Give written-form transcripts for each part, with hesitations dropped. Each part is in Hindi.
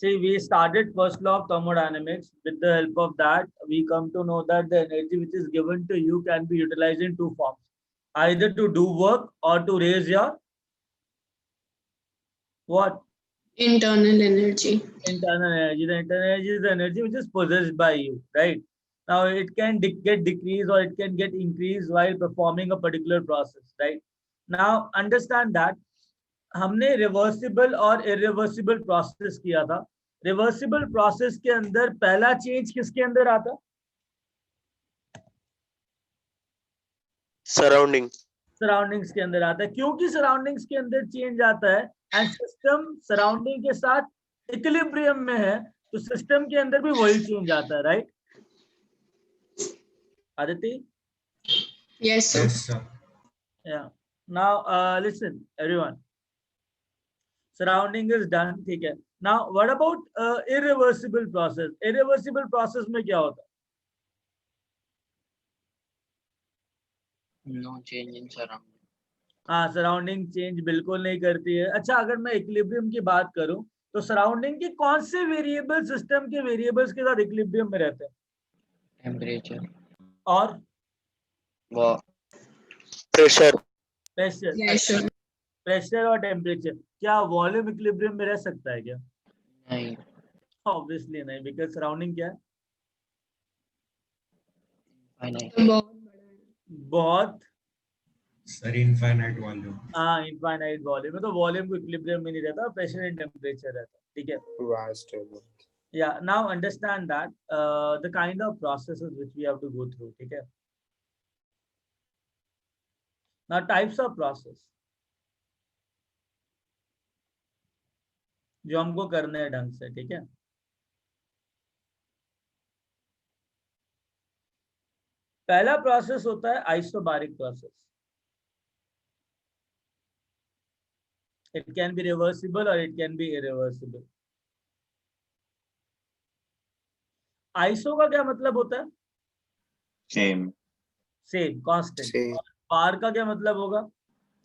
See, we started first law of thermodynamics. With the help of that, we come to know that the energy which is given to you can be utilized in two forms, either to do work or to raise your what? Internal energy. Internal energy. The internal energy is the energy which is possessed by you, right? Now it can get decreased or it can get increased while performing a particular process, right? Now understand that हमने रिवर्सिबल और इरिवर्सिबल प्रोसेस किया था. रिवर्सिबल प्रोसेस के अंदर पहला चेंज किसके अंदर आता? सराउंडिंग्स के अंदर आता है. क्योंकि सराउंडिंग्स के अंदर चेंज आता है एंड सिस्टम सराउंडिंग के साथ इक्विलिब्रियम में है, तो सिस्टम के अंदर भी वही चेंज आता है, right Aditi? Yes, sir. Yes, sir. Yeah. Now listen everyone. Surrounding is done, ठीक है. Now what about irreversible process? Irreversible process में क्या होता है? No change in surrounding. हाँ, सराउंडिंग चेंज बिल्कुल नहीं करती है. अच्छा, अगर मैं इक्विलिब्रियम की बात करूं तो सराउंडिंग के कौन से वेरिएबल सिस्टम के वेरिएबल्स के साथ इक्विलिब्रियम में रहते हैं? Temperature. और Pressure. प्रेशर. Pressure. प्रेशर और टेम्परेचर. क्या वॉल्यूम इक्विलिब्रियम में रह सकता है क्या? नहीं. ऑब्वियसली नहीं, बिकॉज सराउंडिंग क्या है? Finite. बहुत Sir, infinite volume. हाँ, इनफाइनाइट वॉल्यूम है, तो वॉल्यूम को इक्विलिब्रियम में नहीं रहता, प्रेशर एंड टेम्परेचर रहता है, ठीक है. Vast. Yeah, now understand that the kind of processes which we have to go through, ठीक है. Now types of process जो हमको करने हैं ढंग से, ठीक है. पहला प्रोसेस होता है isobaric process. It can be reversible or it can be irreversible. Iso का क्या मतलब होता है? Same. Same, constant. Same. बार का क्या मतलब होगा?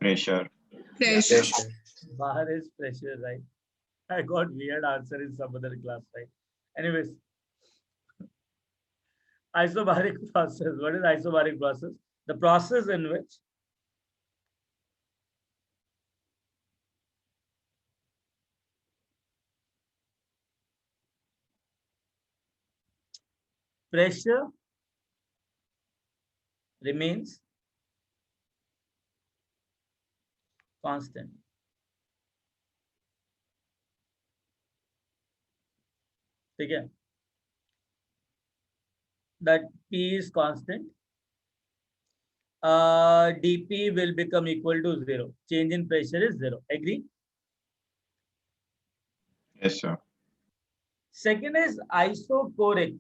Pressure. Pressure. Bar is pressure, right? I got weird answer in some other class, right? Anyways, isobaric process. What is isobaric process? The process in which pressure remains constant. ठीक है. That P is constant. dP will become equal to 0. Change in pressure is 0. Agree? Yes, sir. Second is isochoric.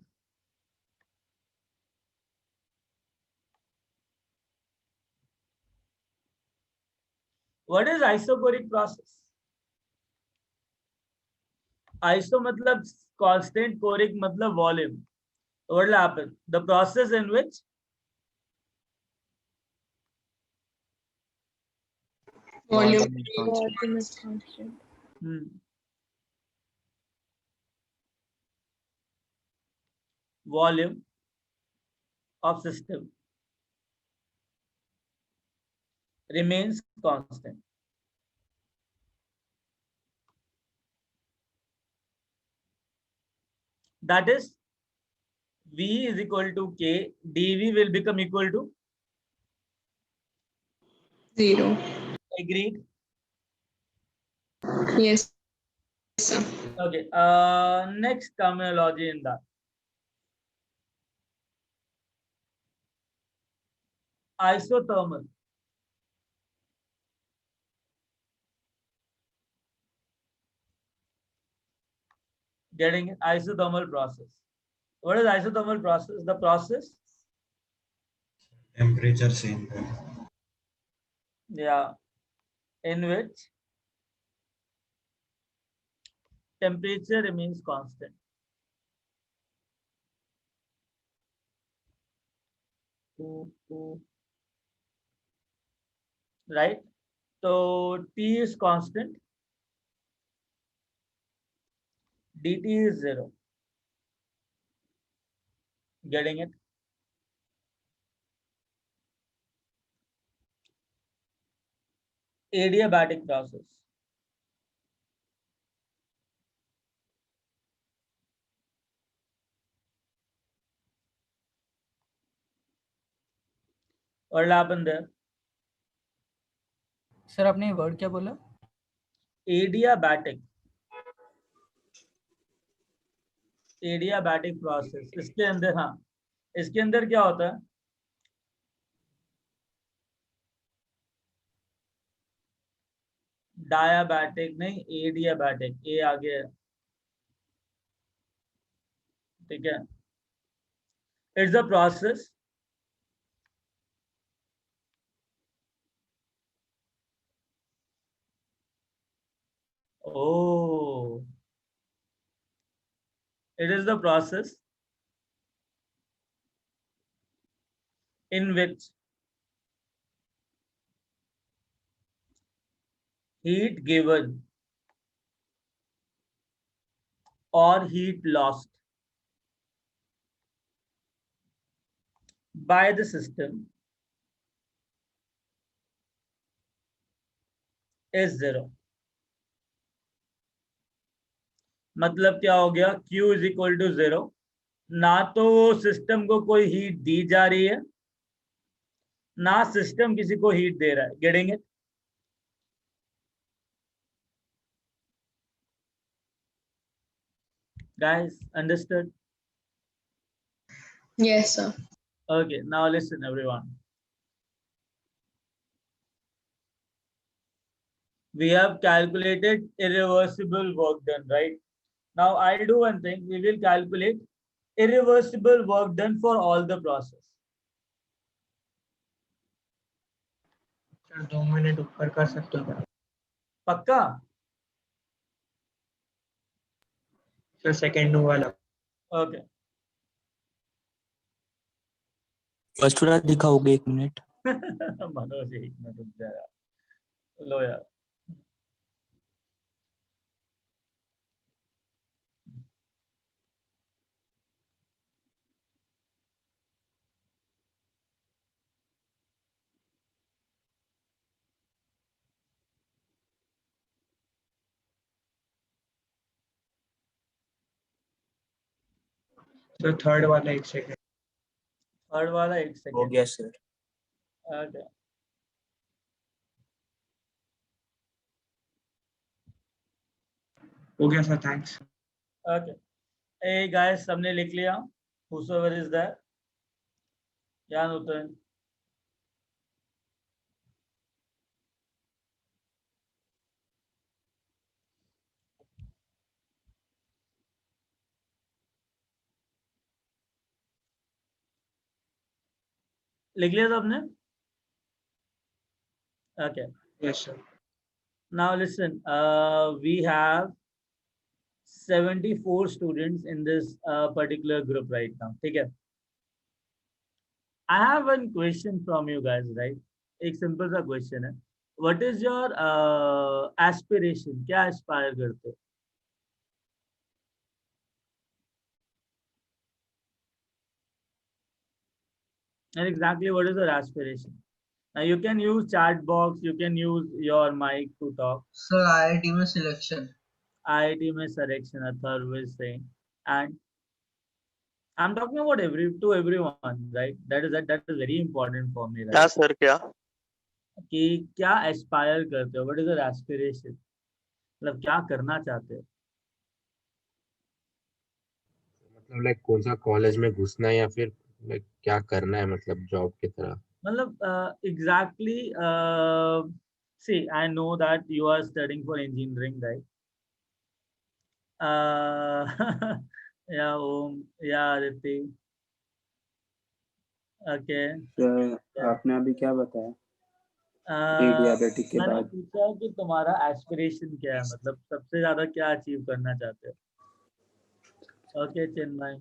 What is isochoric process? Iso मतलब constant, choric मतलब volume. What will happen? The process in which Volume. volume of system remains constant. That is V is equal to K. dV will become equal to 0. agreed. Yes, sir. Okay. Next terminology in that. Isothermal. Getting it? Isothermal process. What is isothermal process? The process, Temperature same. yeah, in which temperature remains constant. Right? So T is constant. dt is 0. Getting it? Adiabatic process. What will happen there? Sir आपने वर्ड क्या बोला? Adiabatic. Adiabatic process. इसके अंदर, हाँ, इसके अंदर क्या होता है? डायाबैटिक नहीं, एडियाबैटिक, ए आगे है, ठीक है. It's a process oh it is the process in which heat given or heat lost by the system is 0. मतलब क्या हो गया? Q is equal to 0. ना तो सिस्टम को कोई हीट दी जा रही है, ना सिस्टम किसी को हीट दे रहा है. Getting it? Guys, understood? Yes, sir. Okay, now listen everyone. We have calculated irreversible work done, right? Now I'll do one thing. We will calculate irreversible work done for all the process. Sir 2 minute ऊपर कर सकते हो क्या? पक्का? सर सेकंड वाला. Okay. फर्स्ट वाला दिखाओगे 1 मिनट? मनोज एक मिनट रुक जा यार. लो यार. सर थर्ड वाला 1 सेकंड. थर्ड वाला 1 हो सेकेंड. गया सर. Okay. हो गया sir, thanks. Okay. Hey guys, सबने लिख लिया? Whosoever is there? क्या नूतन? लिख लिया सबने? Okay. Yes sir. Now listen, we have 74 students in this particular group right now. ठीक है? I have one question from you guys, right? एक simple सा question है. What is your aspiration? क्या aspire करते हो? And exactly what is your aspiration? Now you can use chat box, you can use your mic to talk. Sir IIT में सिलेक्शन. IIT में selection, Atharv is saying, and I'm talking about everyone, right? That is very important for me, right? क्या सर क्या? कि क्या aspire करते हो? What is your aspiration? मतलब क्या करना चाहते हो? मतलब लाइक कौन सा कॉलेज में घुसना है या फिर लाइक क्या करना है, मतलब जॉब की तरह. मतलब exactly, see, I know that you are studying for engineering, right? Yeah, yeah, Aditi. Okay. Sir आपने अभी क्या बताया Uh, डायबिटिक के मैंने बाद? पूछा कि तुम्हारा एस्पिरेशन क्या है, मतलब सबसे ज्यादा क्या अचीव करना चाहते हो? ओके चिन्मय.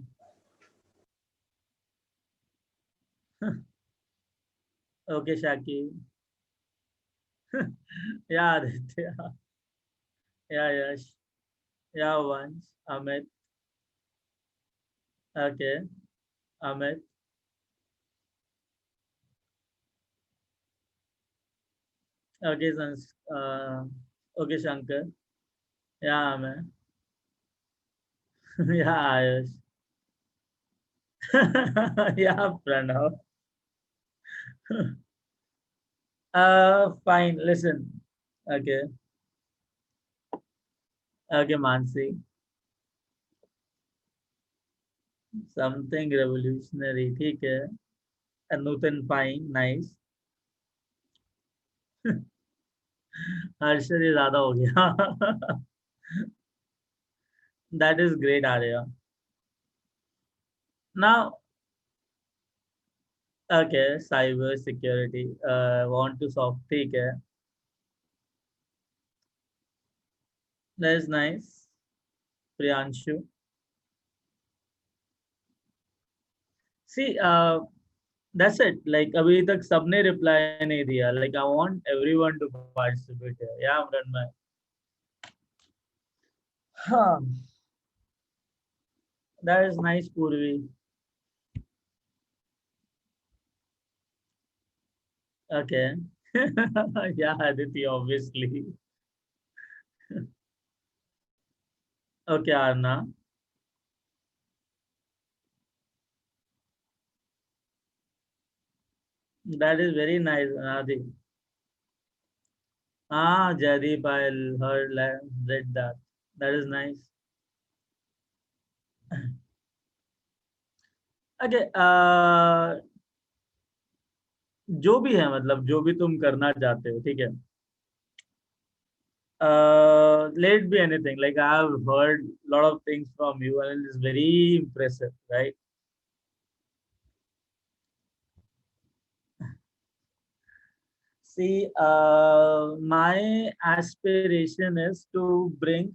ओके शाकी. या आदित्य. या यश. Yeah, once. Amit. Okay. Amit. Okay, okay, Shankar. Yeah, man. Yeah, Ayush. Yeah, Pranav. Fine. Listen. Okay. Okay, Mansi. Something revolutionary. ठीक है. Newton, fine. Nice. हर्षद ये ज्यादा हो गया. That is great, Arya. Now, okay, cyber security. Want to soft. ठीक है. That is nice. Priyanshu. See, that's it. Like अभी तक सबने reply नहीं दिया. Like I want everyone to participate here. Yeah, Mranmay. Huh. That is nice, Purvi. Okay. Yeah, Aditi, obviously. Okay, Arna. That is very nice, Adi. Ah, Jaideep, I heard, read that. That is nice. Okay, जो भी है मतलब जो भी तुम करना चाहते हो, ठीक है. Let it be anything. Like I have heard a lot of things from you, and it's very impressive, right? See, my aspiration is to bring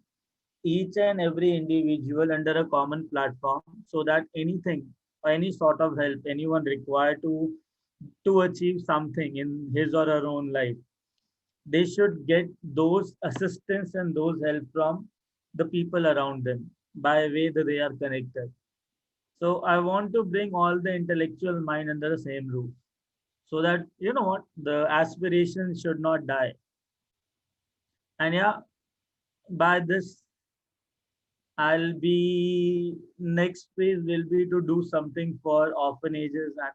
each and every individual under a common platform so that anything or any sort of help anyone required to achieve something in his or her own life, they should get those assistance and those help from the people around them by way that they are connected. So I want to bring all the intellectual mind under the same roof so that you know what the aspiration should not die. And yeah, by this I'll be next phase will be to do something for orphanages and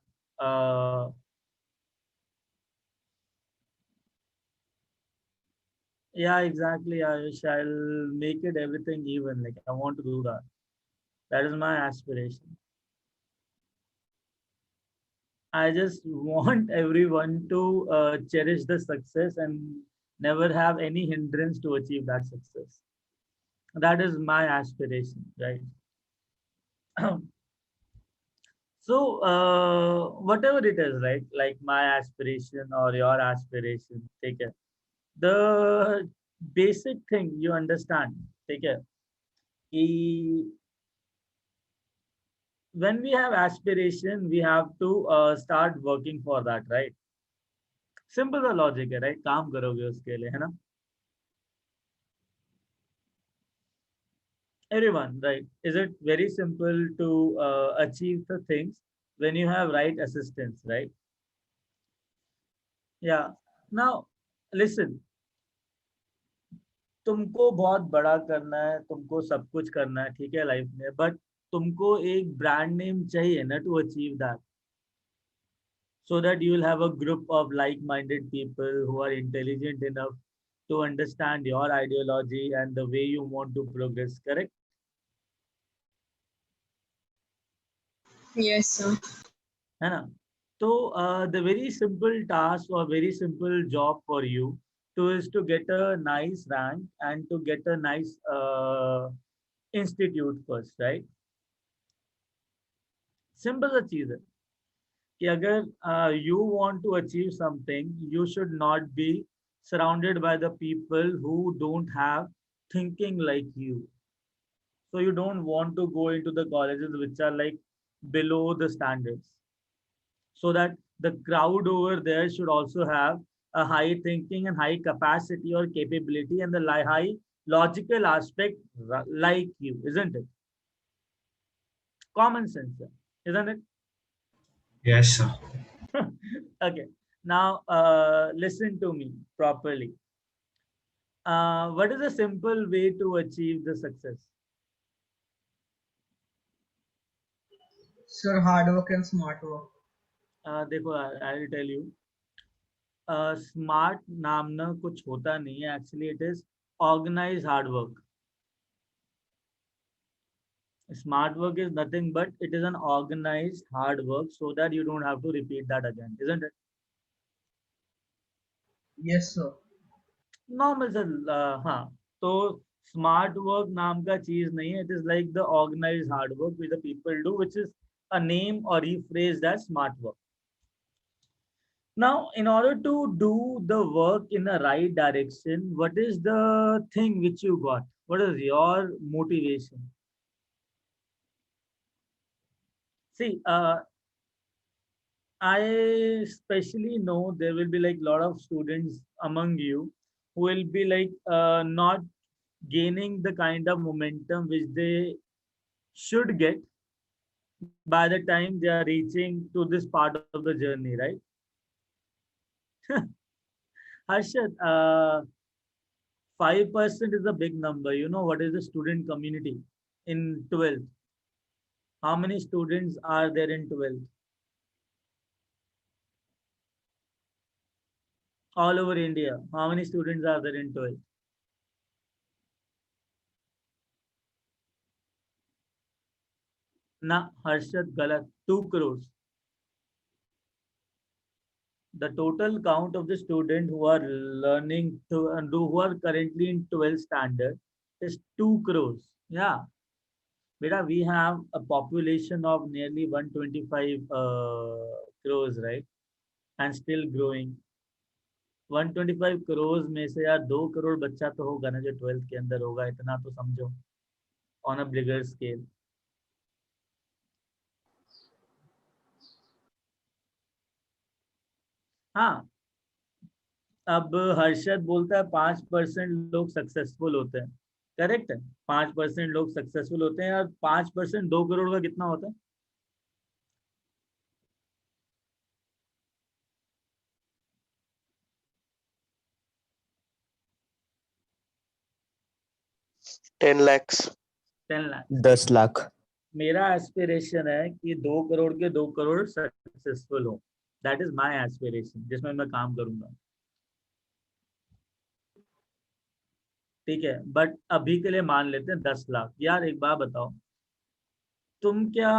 yeah, exactly, Ayush. I'll make it everything even. Like I want to do that. That is my aspiration. I just want everyone to cherish the success and never have any hindrance to achieve that success. That is my aspiration, right? So, whatever it is, right? Like my aspiration or your aspiration, take it. The basic thing you understand, take it. When we have aspiration, we have to start working for that, right? Simple the logic है, right? काम करोगे उसके लिए, है ना? Everyone, right? Is it very simple to achieve the things when you have right assistance, right? Yeah. Now, listen. तुमको बहुत बड़ा करना है, तुमको सब कुछ करना है, ठीक है लाइफ में, बट तुमको एक ब्रांड नेम चाहिए ना to achieve that, so that you will have a group of like-minded people who are intelligent enough to understand your ideology and the way you want to progress, correct? Yes, sir. है ना? So the very simple task or very simple job for you is to get a nice rank and to get a nice institute first, right? Simple सा चीज है कि अगर you want to achieve something, you should not be surrounded by the people who don't have thinking like you. So you don't want to go into the colleges which are like below the standards, so that the crowd over there should also have a high thinking and high capacity or capability and the high logical aspect like you, isn't it? Common sense, sir, isn't it? Yes, sir. Okay. Now, listen to me properly. What is a simple way to achieve the success? Sir, hard work and smart work. देखो, I'll tell you. Smart नामना कुछ होता नहीं है. Actually, it is organized hard work. Smart work is nothing but it is an organized hard work so that you don't have to repeat that again, isn't it? Yes, sir. Normal sir. हाँ. तो smart work नाम का चीज नहीं है. It is like the organized hard work which the people do, which is a name or rephrased as smart work. Now, in order to do the work in the right direction, what is the thing which you got? What is your motivation? See, I especially know there will be like a lot of students among you who will be like not gaining the kind of momentum which they should get by the time they are reaching to this part of the journey, right? Harshad, 5% is a big number. You know what is the student community in 12th? How many students are there in 12th? All over India. How many students are there in 12th? Na, Harshad, galat. 2 crores. The total count of the students who are learning to and who are currently in 12th standard is 2 crores. Yeah. Beta, we have a population of nearly 125 crores, right? And still growing. 125 crores में से यार 2 करोड़ बच्चा तो होगा ना जो 12th के अंदर होगा. इतना तो समझो on a bigger scale. हाँ, अब हर्षद बोलता है 5% लोग सक्सेसफुल होते हैं. करेक्ट है, 5% लोग सक्सेसफुल होते हैं और 5% 2 करोड़ का कितना होता है? टेन लैक्स 10 लाख. 10 लाख. मेरा एस्पिरेशन है कि 2 करोड़ के 2 करोड़ सक्सेसफुल हो. दैट इज माय एस्पिरेशन जिसमें मैं काम करूंगा. ठीक है, बट अभी के लिए मान लेते हैं 10 लाख. यार एक बात बताओ, तुम क्या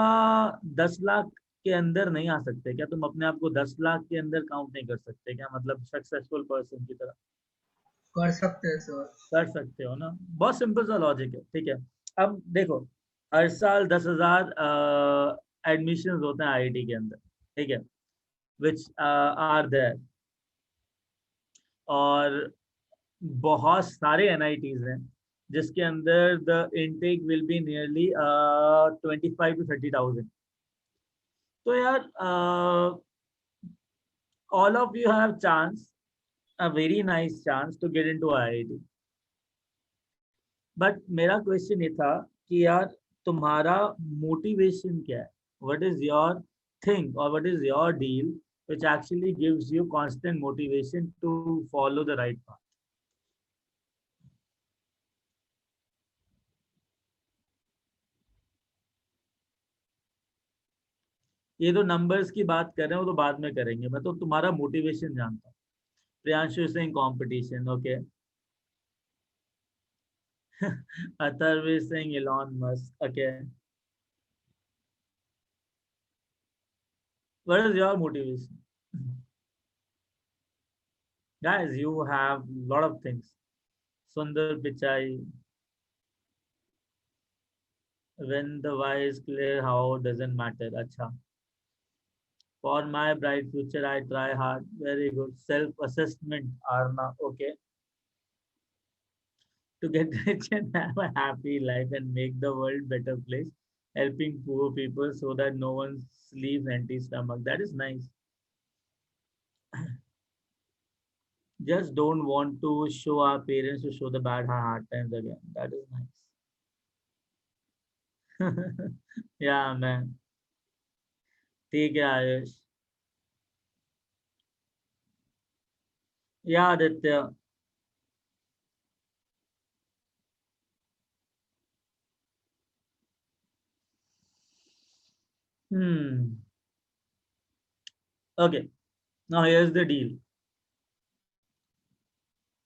10 लाख के अंदर नहीं आ सकते? क्या तुम अपने आप को 10 लाख के अंदर काउंट नहीं कर सकते क्या? मतलब सक्सेसफुल पर्सन की तरह कर सकते हैं सर. कर सकते हो ना. बहुत सिंपल सा लॉजिक है. ठीक है, अब देखो, हर साल 10,000 एडमिशन होते हैं आईआईटी के अंदर. ठीक है, विच आर देयर. और बहुत सारे एनआईटीज हैं जिसके अंदर the intake will be nearly 25 to 30,000. तो यार all of you have chance, a very nice chance to get into IIT. But मेरा क्वेश्चन ये था कि यार तुम्हारा मोटिवेशन क्या है? व्हाट इज योर थिंग और what is your deal which actually gives you constant motivation to follow the right path? ये तो नंबर्स की बात कर रहे हो तो बाद में करेंगे. मैं तो तुम्हारा मोटिवेशन जानता हूँ. Priyanshu Singh competition. Okay. Atharva Singh Elon Musk. Okay. What is your motivation? Guys, you have lot of things. Sundar Pichai. When the why is clear, how doesn't matter. Acha. For my bright future, I try hard. Very good. Self-assessment, Arna. Okay. To get rich and have a happy life and make the world better place. Helping poor people so that no one sleeps empty stomach. That is nice. just don't want to show our parents to show the hard times again. That is nice. Yeah, man. ठीक है Ayush. Yeah, Aditya. Okay. Now here's the deal.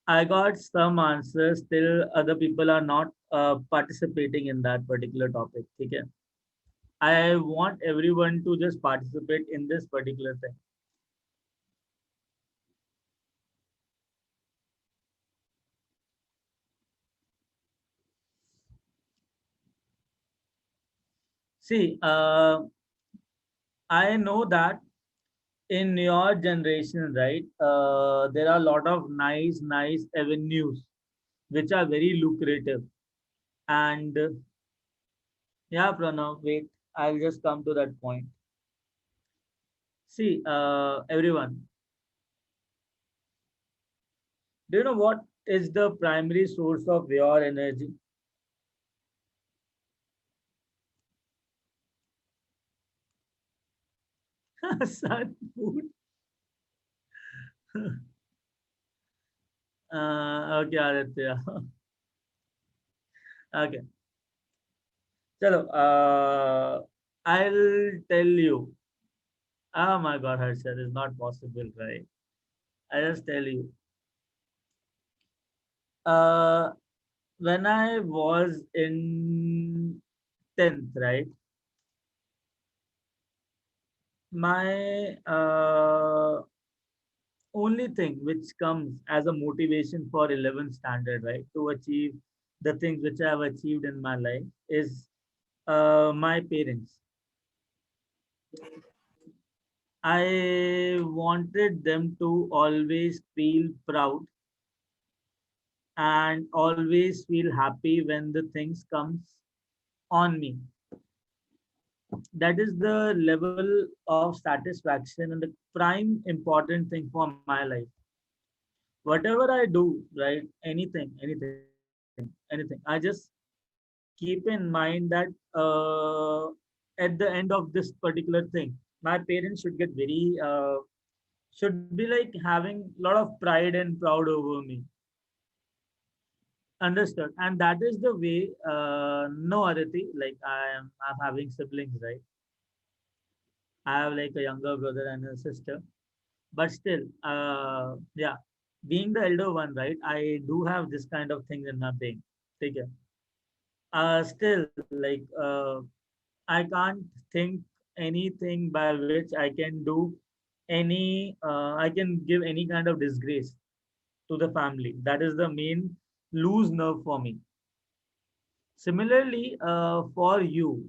I got some answers, still other people are not participating in that particular topic. Okay. I want everyone to just participate in this particular thing. See, I know that in your generation, right, there are a lot of nice avenues which are very lucrative. And yeah, Pranav, wait, I'll just come to that point. See, everyone, do you know what is the primary source of your energy? Sun, food. Okay, Aditya. Okay. Chalo, I'll tell you. Oh my God, Harshad, it's not possible, right? I just tell you. When I was in 10th, right? My only thing which comes as a motivation for 11th standard, right, to achieve the things which I have achieved in my life is my parents. I wanted them to always feel proud and always feel happy when the things comes on me. That is the level of satisfaction and the prime important thing for my life. Whatever I do, right? Anything. I just keep in mind that at the end of this particular thing, my parents should get very should be like having a lot of pride and proud over me. Understood. And that is the way. No, Aditi, like I'm having siblings, right? I have like a younger brother and a sister, but still, yeah, being the elder one, right? I do have this kind of things in my being. Take care. Still, like, I can't think anything by which I can do I can give any kind of disgrace to the family. That is the main loose nerve for me. Similarly, for you,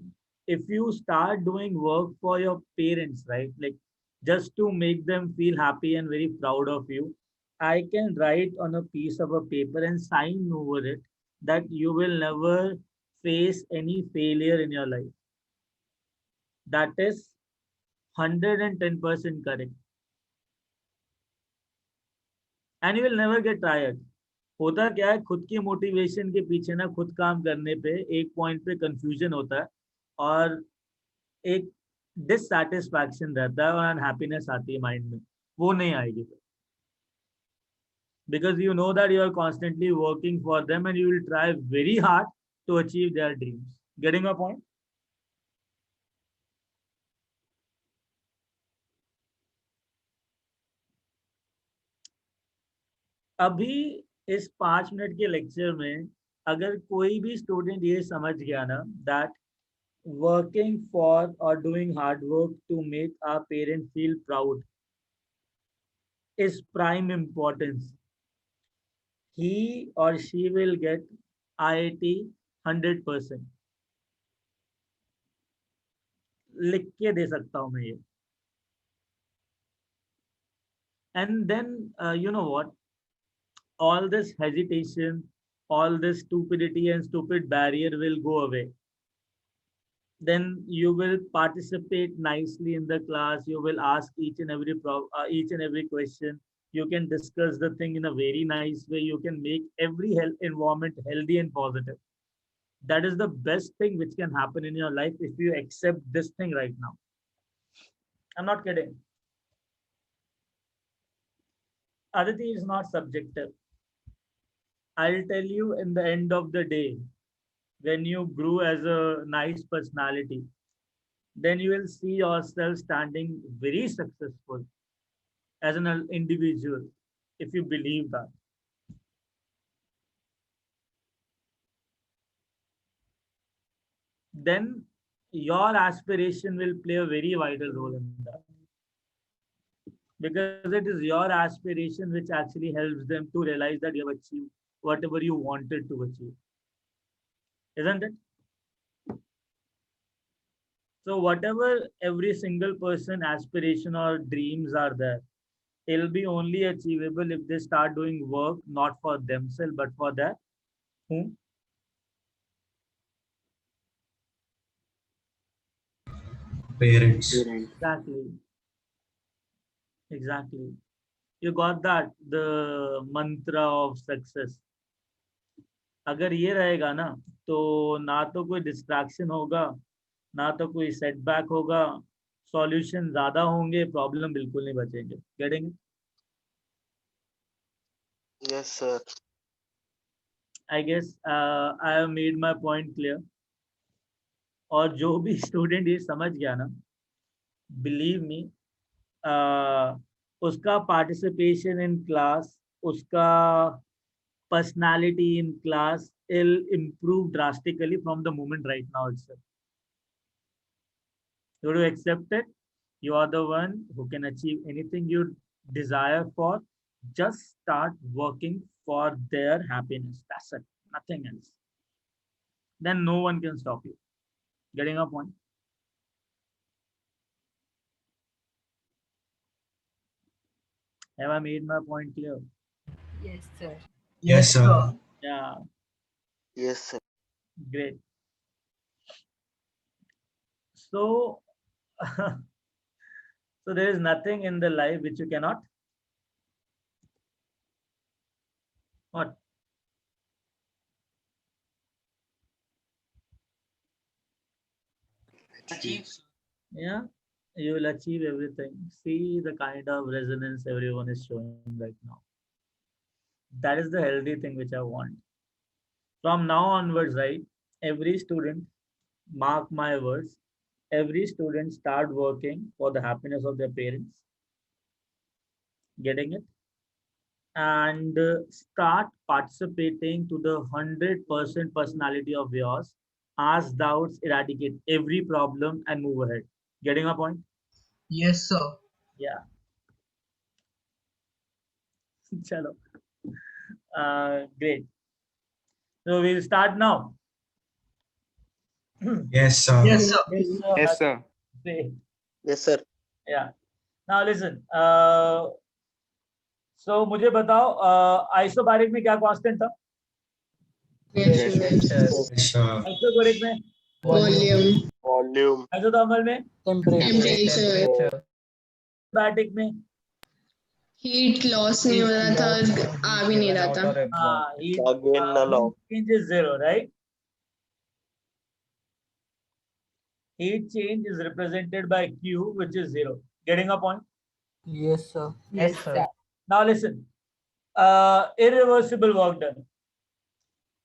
if you start doing work for your parents, right, like just to make them feel happy and very proud of you, I can write on a piece of a paper and sign over it that you will never face any failure in your life. That is 110% correct. And you will never get tired. होता क्या है, खुद की मोटिवेशन के पीछे ना खुद काम करने पे एक पॉइंट पे कंफ्यूजन होता है और एक डिससैटिस्फैक्शन रहता है और अनहैप्पीनेस आती है माइंड में, वो नहीं आएगी फिर, because you know that you are constantly working for them and you will try very hard to achieve their dreams. Getting my point? अभी इस 5 मिनट के लेक्चर में अगर कोई भी स्टूडेंट ये समझ गया ना that working for or doing hard work to make our parents feel proud is prime importance, he or she will get IIT 100%. लिख के दे सकता हूं मैं ये. And then you know what, all this hesitation, all this stupidity and stupid barrier will go away. Then you will participate nicely in the class, you will ask each and every question, You can discuss the thing in a very nice way. You can make every environment healthy and positive. That is the best thing which can happen in your life if you accept this thing right now. I'm not kidding. Aditi is not subjective. I'll tell you in the end of the day, when you grew as a nice personality, then you will see yourself standing very successful as an individual, if you believe that. Then your aspiration will play a very vital role in that. Because it is your aspiration which actually helps them to realize that you have achieved whatever you wanted to achieve. Isn't it? So whatever every single person aspiration or dreams are there, it'll be only achievable if they start doing work not for themselves but for their whom? Parents. Exactly. Exactly. You got that, the mantra of success. अगर ये रहेगा ना तो ना तो कोई डिस्ट्रैक्शन होगा, ना तो कोई सेटबैक होगा, सॉल्यूशन ज्यादा होंगे, प्रॉब्लम बिल्कुल नहीं बचेंगे. Getting? Yes, sir. I guess I have made my point clear. और जो भी स्टूडेंट ये समझ गया ना, बिलीव मी, उसका पार्टिसिपेशन इन क्लास, उसका personality in class will improve drastically from the moment right now itself. You do accept it. You are the one who can achieve anything you desire for. Just start working for their happiness. That's it. Nothing else. Then no one can stop you. Getting a point? Have I made my point clear? Yes, sir. Yes, sir. Yeah, Yes, sir. great. So, so there is nothing in the life which you cannot. What? Yeah, you will achieve everything. See the kind of resonance everyone is showing right now. That is the healthy thing which I want. From now onwards, right? Every student, mark my words, every student start working for the happiness of their parents. Getting it? And start participating to the 100% personality of yours. Ask doubts, eradicate every problem, and move ahead. Getting a point? Yes, sir. Yeah. Chalo. Great. So we'll start now. Yes, sir. Yes, sir. Yes, sir. Great. Yes, sir. Yeah. Now listen. So मुझे बताओ आइसोबारिक में क्या कांस्टेंट था? Pressure. Yes, sir. आइसोबारिक में, Volume. Volume. आइसोथर्मल में, Temperature. बैटिक में, Heat loss नहीं हो रहा था और आ भी नहीं रहा था. heat Again, null off. change is zero, right? Heat change is represented by Q, which is zero. Getting a point? Yes, sir. Yes, sir. Now listen. Irreversible work done.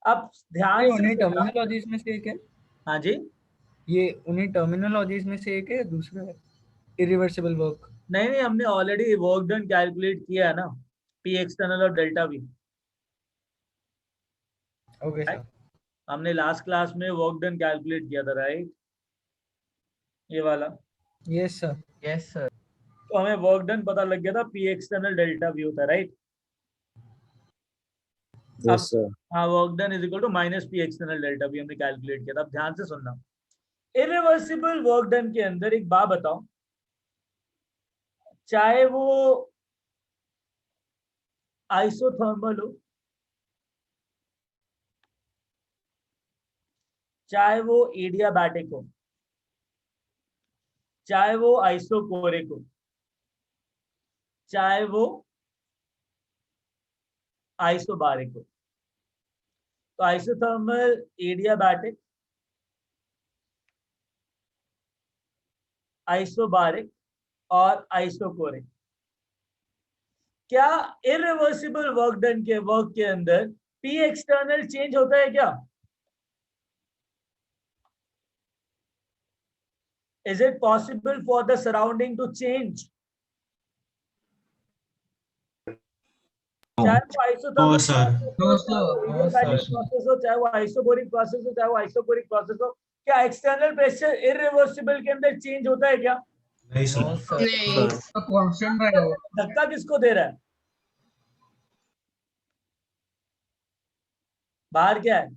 अब ध्यान से उन्हीं टर्मिनोलॉजीज में से एक है. हाँ जी, ये उन्हीं टर्मिनोलॉजीज में से एक है, दूसरा है इरिवर्सिबल वर्क. नहीं हमने ऑलरेडी वर्क डन कैलकुलेट किया है ना, पी एक्सटर्नल और डेल्टा वी. Okay sir. हमने लास्ट क्लास में वर्क डन कैलकुलेट किया था, राइट? ये वाला. Yes sir. Yes sir. तो हमें वर्क डन पता लग गया था, पी एक्सटर्नल डेल्टा वी होता है, राइट? Yes, sir. हाँ, work done is equal to minus P external delta V हमने कैलकुलेट किया था. अब ध्यान से सुनना. इरिवर्सिबल वर्क डन के अंदर एक बात बताओ, चाहे वो आइसोथर्मल हो, चाहे वो एडियाबैटिक हो, चाहे वो आइसोकोरिक हो, चाहे वो आइसोबारिक हो। तो आइसोथर्मल, एडियाबैटिक, आइसोबारिक और आइसोकोरिक। क्या इरिवर्सिबल वर्क डन के वर्क के अंदर पी एक्सटर्नल चेंज होता है क्या? Is it possible for the surrounding to change? चाहे वो आइसोथर्मल sir. प्रोसेस हो, चाहे वो आइसोबोरिक प्रोसेस हो, चाहे वो आइसोकोरिक प्रोसेस हो, क्या एक्सटर्नल प्रेशर इरिवर्सिबल के अंदर चेंज होता है क्या? नहीं सर। नहीं। कांस्टेंट रहेगा। धक्का किसको दे रहा है? बाहर क्या है?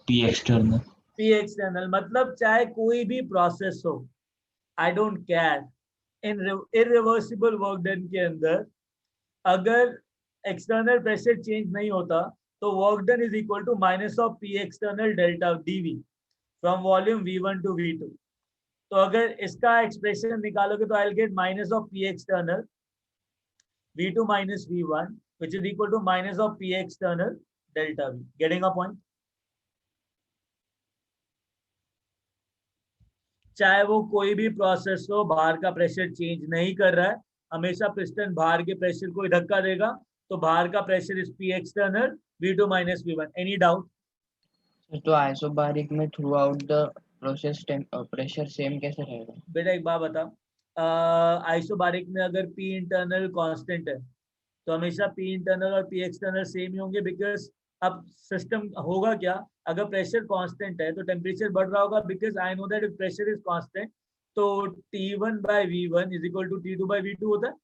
P external. पी एक्सटर्नल मतलब चाहे कोई भी प्रोसेस हो, I don't care, in irreversible work done के अंदर अगर एक्सटर्नल प्रेशर चेंज नहीं होता तो work done is equal to minus of P external delta d V from volume V1 to V2। तो अगर इसका एक्सप्रेशन निकालोगे तो I will get minus of P external V2 minus V1 which is equal to minus of P external delta V. Getting a point? चाहे वो कोई भी प्रोसेस हो, बाहर का प्रेशर चेंज नहीं कर रहा है, हमेशा पिस्टन बाहर के प्रेशर को धक्का देगा, तो बाहर का pressure is P external V2 minus V1. Any doubt? तो आइसोबारिक में through out the process pressure same कैसे रहेगा? बेटा एक बात बता, आइसोबारिक में अगर P इंटरनल कांस्टेंट है तो हमेशा P इंटरनल और P एक्सटर्नल सेम ही होंगे, बिकॉज अब सिस्टम होगा क्या, अगर प्रेशर कांस्टेंट है तो टेम्परेचर बढ़ रहा होगा, because I know that if pressure is constant तो T1 by V1 is equal to T2 by V2 होता है,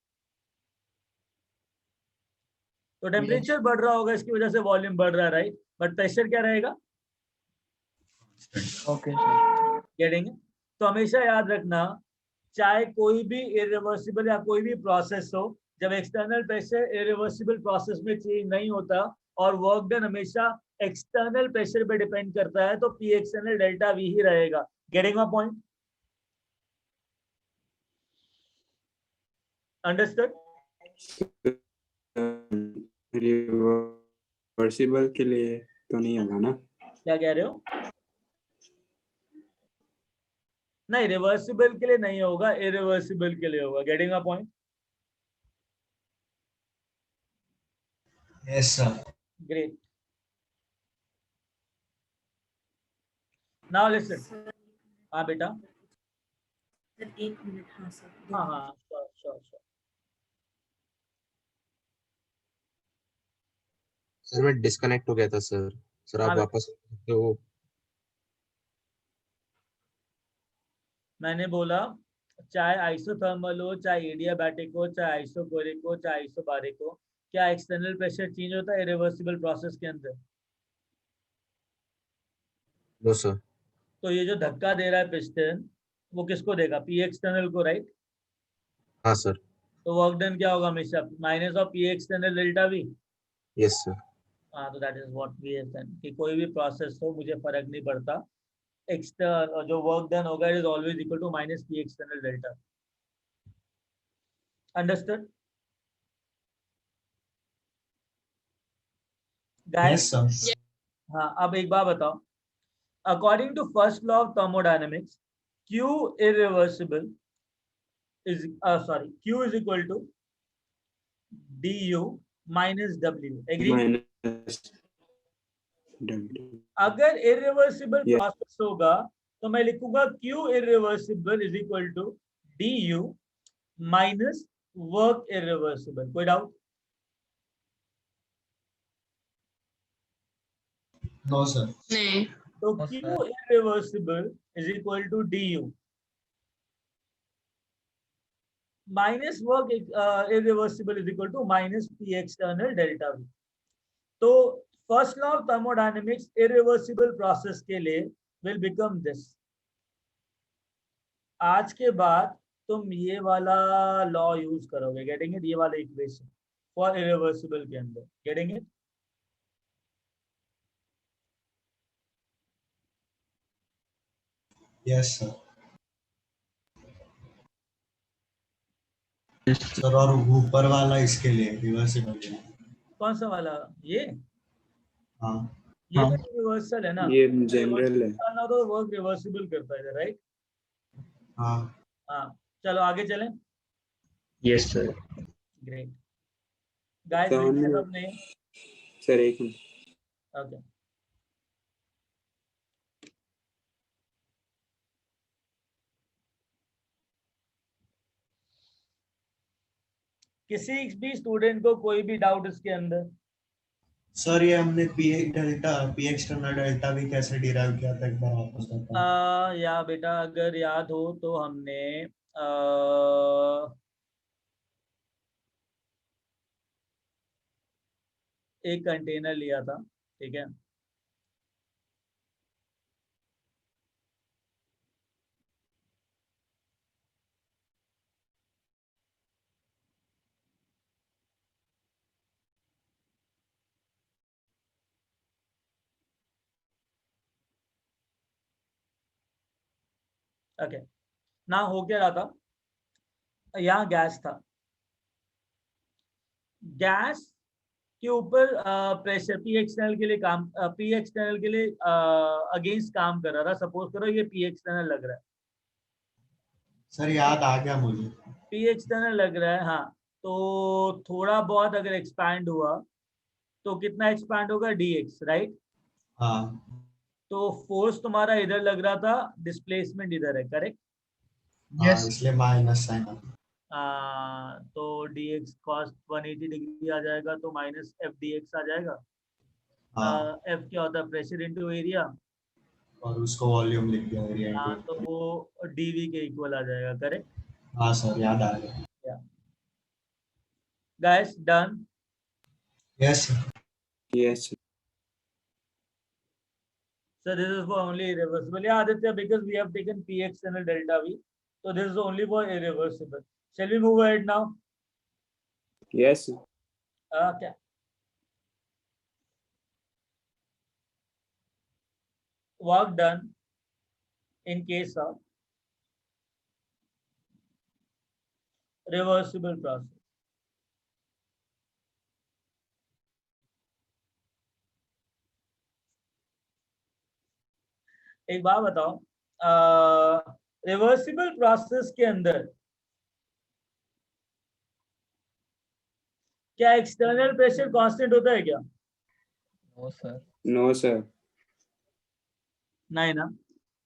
तो टेम्परेचर बढ़ रहा होगा, इसकी वजह से वॉल्यूम बढ़ रहा है, राइट, बट प्रेशर क्या रहेगा? Okay sir, getting? तो हमेशा याद रखना, चाहे कोई भी इरिवर्सिबल या कोई भी प्रोसेस हो, जब एक्सटर्नल प्रेशर इरिवर्सिबल प्रोसेस में चेंज नहीं होता और वर्क डन हमेशा एक्सटर्नल प्रेशर पे डिपेंड करता है, तो P एक्सटर्नल डेल्टा V ही रहेगा। Getting my point? Understood? Reversible के लिए तो नहीं होगा ना? क्या कह रहे हो? नहीं, रिवर्सिबल के लिए नहीं होगा, इरिवर्सिबल के लिए होगा। Getting a point? Yes sir. Great. Now listen. हाँ बेटा। Sir 1 minute. हाँ सर। हाँ श्योर। सर मैं डिस्कनेक्ट हो गया था सर। सर आप हाँ, वापस तो मैंने बोला चाहे आइसोथर्मल हो, चाहे एडियाबैटिक हो, चाहे आइसोकोरिक हो, चाहे आइसोबारिक हो, क्या एक्सटर्नल प्रेशर चेंज होता है इरिवर्सिबल प्रोसेस के अंदर? No sir. तो ये जो धक्का दे रहा है पिस्टन, वो किसको देगा? P एक्सटर्नल को, राइट? हाँ सर। तो वर्क डन क्या होगा? हमेशा minus of P external delta V। Yes sir. हाँ, तो that is what we have done, कि कोई भी प्रोसेस हो मुझे फर्क नहीं पड़ता, एक्सटर्नल जो वर्क डन होगा is always equal to minus P external delta. Understood guys? Yes sir. हाँ, अब एक बात बताओ, according to first law of thermodynamics, Q irreversible is Q is equal to du minus W. Agree? Minus W। अगर इरिवर्सिबल Yes. प्रोसेस होगा तो मैं लिखूंगा Q irreversible is equal to du minus work irreversible. कोई डाउट? No sir. नहीं। तो Q irreversible is equal to du minus work irreversible is equal to minus P external delta V. तो first law of thermodynamics irreversible process के लिए विल बिकम दिस। आज के बाद तुम ये वाला लॉ यूज करोगे, गेटिंग इट? ये वाला इक्वेशन फॉर इरिवर्सिबल के अंदर, getting it? Yes sir. Sir और ऊपर वाला इसके लिए रिवर्सिबल के लिए। कौन सा वाला? ये हाँ ये हाँ। तो यूनिवर्सल है ना, ये जनरल है। ना तो वर्क रिवर्सिबल करता है, राइट? हाँ हाँ, चलो आगे चलें। Yes, sir. ग्रेट गाइस, तो लिखे हम सबने? सर एक मिनट। ओके, किसी भी स्टूडेंट को कोई भी डाउट इसके अंदर? सर, ये हमने P delta P external delta भी कैसे डिराइव किया था, एक बार वापस बताओ। या बेटा अगर याद हो तो हमने एक कंटेनर लिया था, ठीक है? ओके, ना हो क्या रहा था, यहाँ गैस था, गैस के ऊपर प्रेशर पी एक्सटर्नल के लिए काम, पी एक्सटर्नल के लिए अगेंस्ट काम कर रहा था। सपोज करो ये पी एक्सटर्नल लग रहा है, सर याद आ गया मुझे। पी एक्सटर्नल लग रहा है, हाँ। तो थोड़ा बहुत अगर एक्सपैंड हुआ तो कितना एक्सपैंड होगा? dx, right? हाँ तो फोर्स तुम्हारा इधर लग रहा था, डिस्प्लेसमेंट इधर है, करेक्ट? हाँ, इसलिए माइनस साइन। तो dx cos 180 डिग्री आ जाएगा, तो माइनस एफ dx आ जाएगा। हाँ, एफ क्या होता है? प्रेशर इनटू एरिया, और उसको वॉल्यूम लिख दिया एरिया हाँ, इनटू। तो वो dv के इक्वल आ जाएगा, करेक्ट? हाँ सर, याद आ गया। Guys, done? Yes yes So this is for only irreversible. Yeah, Aditya, because we have taken P external delta V. So this is only for irreversible. Shall we move ahead now? Yes Okay. Work done in case of reversible process. एक बात बताओ, रिवर्सिबल प्रोसेस के अंदर क्या एक्सटर्नल प्रेशर कांस्टेंट होता है क्या? No, sir. नो सर नहीं ना।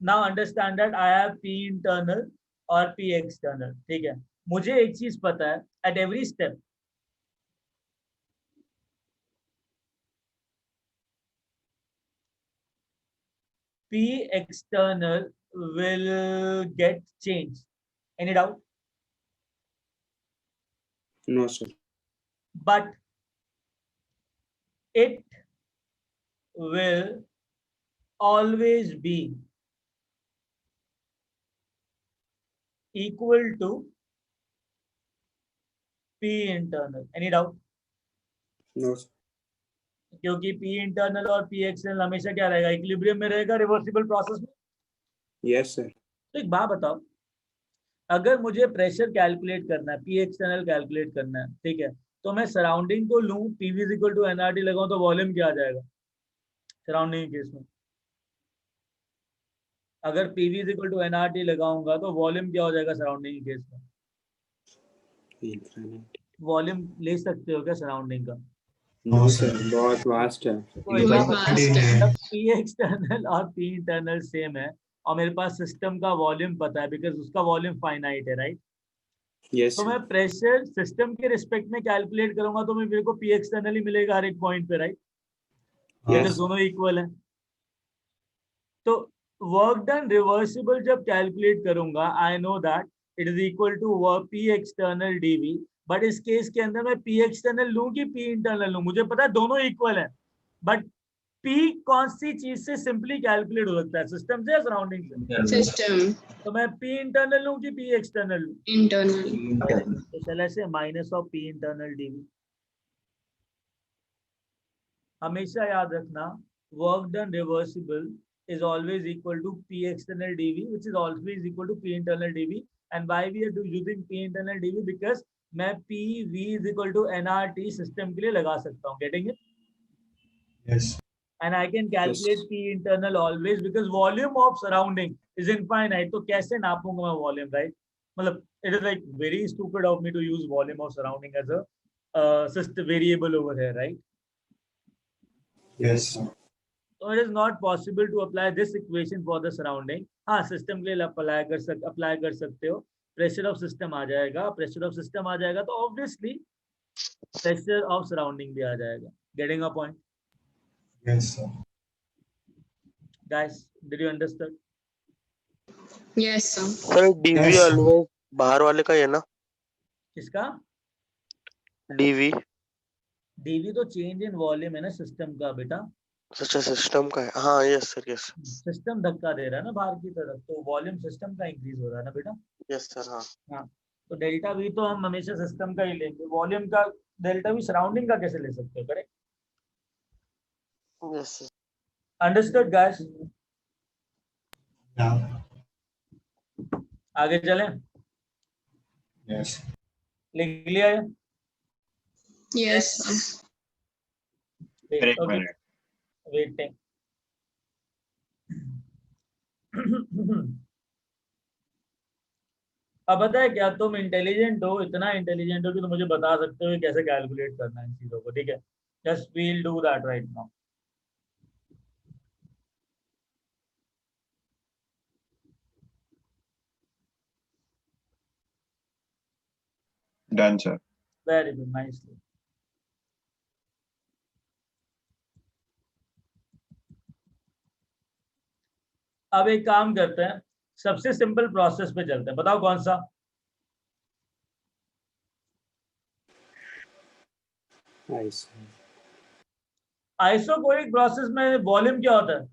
Now understand that I have P internal और पी एक्सटर्नल, ठीक है? मुझे एक चीज पता है, at every step P external will get changed. Any doubt? No sir But it will always be equal to P internal. Any doubt? No क्योंकि P internal और P external हमेशा क्या रहेगा? इक्विलिब्रियम में रहेगा रिवर्सिबल प्रोसेस में। यस सर तो एक बात बताओ, अगर मुझे प्रेशर कैलकुलेट करना है, P external कैलकुलेट करना है, ठीक है? तो मैं सराउंडिंग को लूं, PV is equal to nRT लगाऊं तो वॉल्यूम क्या आ जाएगा सराउंडिंग केस में? अगर PV is equal to nRT लगाऊंगा तो वॉल्यूम क्या हो जाएगा सराउंडिंग केस में? इनफिनिट वॉल्यूम ले सकते हो क्या सराउंडिंग का? नो सर बहुत वास्ट है तो एक बहुत बात vast है। जब P एक्सटर्नल और P इंटरनल सेम है और मेरे पास सिस्टम का वॉल्यूम पता है, बिकॉज उसका वॉल्यूम फाइनाइट है, राइट? यस तो मैं प्रेशर सिस्टम के रिस्पेक्ट में कैलकुलेट करूंगा तो मेरे को P एक्सटर्नल ही मिलेगा हर एक पॉइंट पे, राइट? बिकॉज दोनों इक्वल है। तो वर्क डन रिवर्सिबल जब कैलकुलेट करूंगा, I know that it is equal to work P external dV, but इस केस के अंदर मैं P एक्सटर्नल लूं कि P इंटरनल लूं? मुझे पता है दोनों इक्वल है, बट P कौन सी चीज से सिंपली कैलकुलेट हो सकता है, सिस्टम से या सराउंडिंग से? System. तो मैं P इंटरनल लूं कि P एक्सटर्नल लूं? Internal. तो चले से minus of P internal dV। हमेशा याद रखना, work done reversible is always equal to P external dV, which is always equal to P internal dV. And why we are using P internal dV? Because मैं P V is equal to n R T system के लिए लगा सकता हूँ, getting it? Yes. And I can calculate P internal always because volume of surrounding is infinite. तो कैसे नापूंगा मैं volume, right? मतलब it is like very stupid of me to use volume of surrounding as a system variable over here, right? Yes. So it is not possible to apply this equation for the surrounding. हाँ, system के लिए apply कर सकते हो. Pressure of system आ जाएगा. Pressure of system आ जाएगा तो obviously pressure of surrounding भी आ जाएगा. Getting a point? Yes, sir. Guys, did you understand? Yes, sir. Sir d V Yes, sir. Always बाहर वाले का ही है ना? किसका? डीवी डीवी तो चेंज इन वॉल्यूम है ना सिस्टम का बेटा. अच्छा सिस्टम का है. हाँ यस सर यस. सिस्टम धक्का दे रहा है ना बाहर की तरफ, तो वॉल्यूम सिस्टम का इंक्रीज हो रहा है ना बेटा. Yes sir. हाँ हाँ, तो डेल्टा वी तो हम हमेशा सिस्टम का ही लेंगे. वॉल्यूम का डेल्टा वी सराउंडिंग का कैसे ले सकते हो? Correct. Yes sir. Understood guys? Yeah. आगे चलें. Yes. लिख लिया है? Yes, sir. फिर एक मिनट. वेटिंग. अब पता है क्या, तुम इंटेलिजेंट हो, इतना इंटेलिजेंट हो कि तुम मुझे बता सकते हो कि कैसे कैलकुलेट करना है इन चीजों को. ठीक है, just we'll do that right now. Done, sir. Very good, nicely. अब एक काम करते हैं, सबसे सिंपल प्रोसेस पे चलते हैं. बताओ कौन सा? आइसोकोरिक प्रोसेस में वॉल्यूम क्या होता है?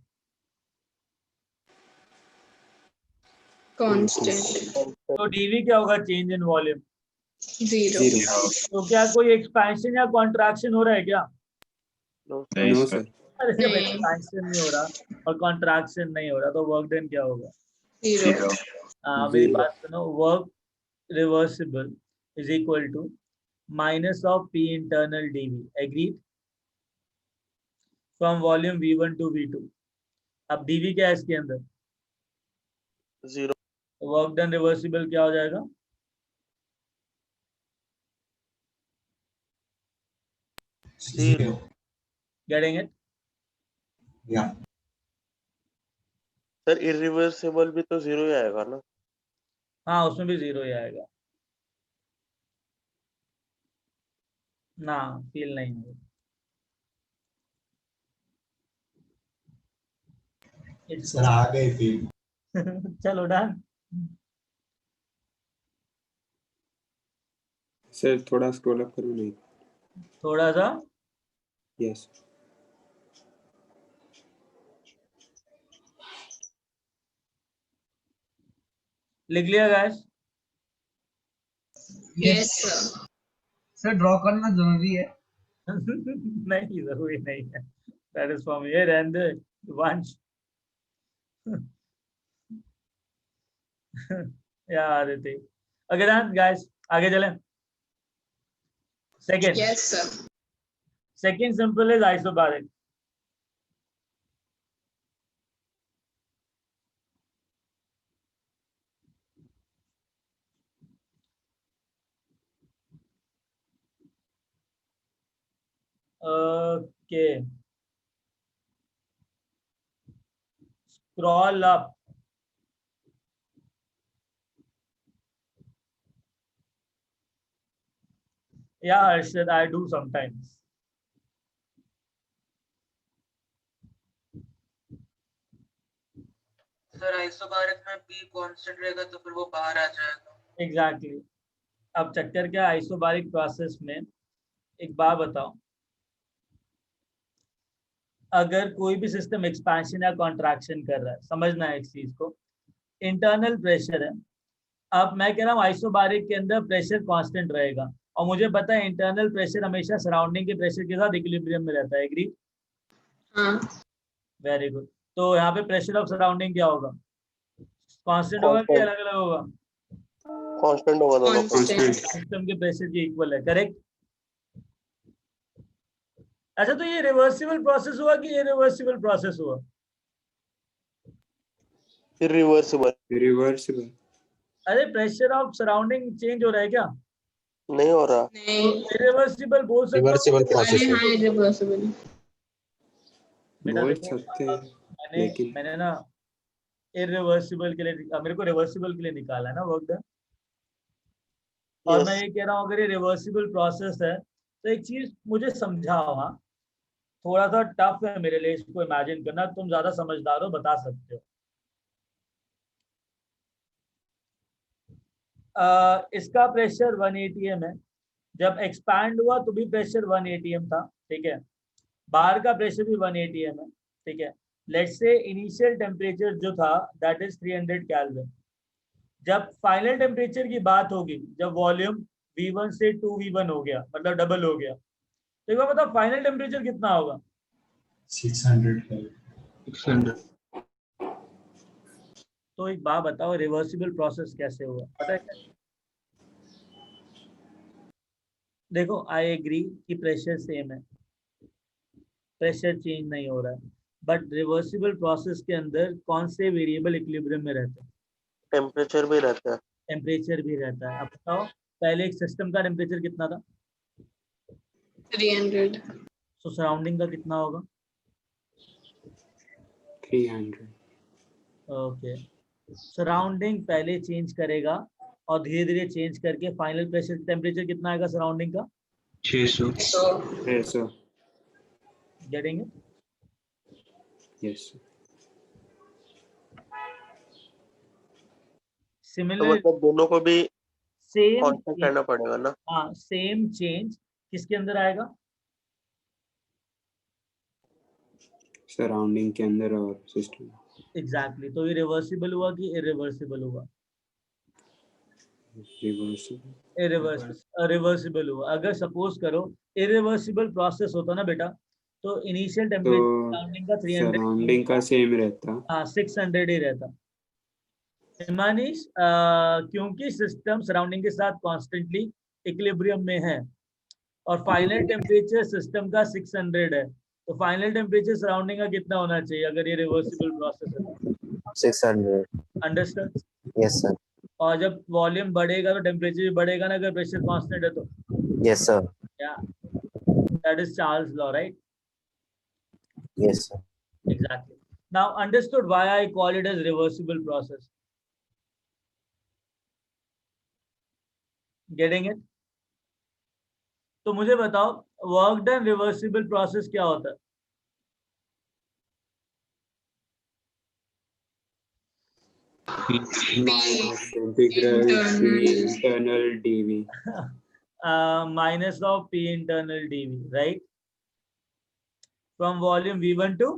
Constant. तो डीवी क्या होगा? Change in volume. 0. तो क्या कोई एक्सपेंशन या कॉन्ट्रैक्शन हो रहा है क्या? नहीं नो सर. सर. अरे जब नहीं. एक्सपेंशन नहीं हो रहा और कॉन्ट्रैक्शन नहीं हो रहा तो वर्क डन क्या होगा? 0. मेरी Zero. बात सुनो. Work reversible is equal to minus of P internal d V. Agreed? From volume V1 to V2. अब डीवी क्या है इसके अंदर? 0. वर्क डन रिवर्सिबल क्या हो जाएगा? Zero. Getting it? Yeah. Sir irreversible भी तो 0 ही आएगा ना? हाँ, उसमें भी 0 ही आएगा ना. फील नहीं होगा. Sir, आ गई फिर. चलो डन. सर थोड़ा स्क्रॉल अप करो. नहीं. थोड़ा सा. यस. लिख लिया guys? Yes, sir. Sir draw करना जरूरी है. नहीं, जरूरी नहीं है. That is from here and वंश. यार थे. ओके डन गाइस, आगे चलें. Second. Yes, sir. Second simple is isobaric. Okay, scroll up. Yeah, Arshad, I do sometimes. Sir isobaric में पी कांस्टेंट रहेगा तो फिर वो बाहर आ जाएगा. एग्जैक्टली. अब चक्कर क्या, आइसोबारिक प्रोसेस में एक बात बताओ, अगर कोई भी सिस्टम एक्सपेंशन या कॉन्ट्रैक्शन कर रहा है, समझना है इस चीज को. इंटरनल प्रेशर है. अब मैं कह रहा हूँ आइसोबारिक के अंदर प्रेशर कांस्टेंट रहेगा और मुझे पता है इंटरनल प्रेशर हमेशा सराउंडिंग के प्रेशर के साथ इक्विलिब्रियम में रहता है. एग्री? हाँ. Very good. तो यहाँ पे प्रेशर ऑफ सराउंडिंग क्या होगा? कांस्टेंट होगा कि अलग अलग होगा? कांस्टेंट होगा दोनों का। Constant. सिस्टम के प्रेशर के इक्वल है, करेक्ट। अच्छा, तो ये रिवर्सिबल प्रोसेस हुआ कि इरिवर्सिबल प्रोसेस हुआ? इरिवर्सिबल। रिवर्सिबल। अरे प्रेशर ऑफ सराउंडिंग चेंज हो रहा है क्या? नहीं हो रहा। नहीं, इरिवर्सिबल बोल सकते हो? रिवर्सिबल अरे प्रोसेस है। हाँ irreversible. बेटा बोल देखो, सकते हैं लेकिन मैंने ना इरिवर्सिबल के लिए मेरे को रिवर्सिबल के लिए निकाला है ना वर्क डन। और मैं ये कह रहा हूँ अगर ये रिवर्सिबल प्रोसेस है तो एक चीज मुझे समझाओ। हाँ, थोड़ा सा टफ है मेरे लिए इसको इमेजिन करना, तुम ज्यादा समझदार हो, बता सकते हो। इसका प्रेशर 1 atm है, जब एक्सपैंड हुआ तो भी प्रेशर 1 atm था, ठीक है। बाहर का प्रेशर भी 1 atm है, ठीक है। लेट्स से इनिशियल टेम्परेचर जो था दैट इज 300 केल्विन। जब फाइनल टेम्परेचर की बात होगी, जब वॉल्यूम V1 से 2V1 हो गया, मतलब डबल हो गया, तो एक बार बताओ फाइनल टेम्परेचर कितना होगा? 600 Kelvin। 600। तो एक बात बताओ, रिवर्सिबल प्रोसेस कैसे हुआ, पता है क्या? देखो, आई एग्री कि प्रेशर सेम है, प्रेशर चेंज नहीं हो रहा है, बट रिवर्सिबल प्रोसेस के अंदर कौन से वेरिएबल इक्विलिब्रियम में रहते हैं? टेम्परेचर भी रहता है। टेम्परेचर भी रहता है। अब बताओ पहले एक सिस्टम का टेम्परेचर कितना था? 300. तो सराउंडिंग का कितना होगा? 300। ओके, सराउंडिंग पहले चेंज करेगा और धीरे धीरे चेंज करके फाइनल प्रेशर टेम्परेचर कितना आएगा सराउंडिंग का? 600। So, 600। Getting it? यस। तो सिमिलर, मतलब दोनों को भी सेम, कांस्टेंट रहना पड़ेगा ना। हाँ, सेम चेंज किसके अंदर आएगा? सराउंडिंग के अंदर और सिस्टम। एग्जैक्टली। तो ये रिवर्सिबल हुआ कि इरिवर्सिबल हुआ? रिवर्सिबल। रिवर्सिबल हुआ। अगर सपोज करो इरिवर्सिबल प्रोसेस होता ना बेटा, तो इनिशियल तो टेम्परेचर सराउंडिंग का 300, सराउंडिंग का सेम रहता। हाँ 600 ही रहता। मनीष, क्योंकि सिस्टम सराउंडिंग के साथ कॉन्स्टेंटली इक्विलिब्रियम में है और फाइनल टेम्परेचर सिस्टम का 600 है, तो फाइनल टेम्परेचर सराउंडिंग का कितना होना चाहिए अगर ये रिवर्सिबल प्रोसेस है तो? 600। अंडरस्टैंड? Yes sir. और जब वॉल्यूम बढ़ेगा तो टेम्परेचर भी बढ़ेगा ना, अगर प्रेशर कांस्टेंट है तो? Yes sir. या that is Charles law, right? Yes sir. Exactly. Now understood why I call it as reversible process. Getting it? तो मुझे बताओ वर्क डन रिवर्सिबल प्रोसेस क्या होता है? Integral internal dv। Minus of P internal dV, right? From volume V1 to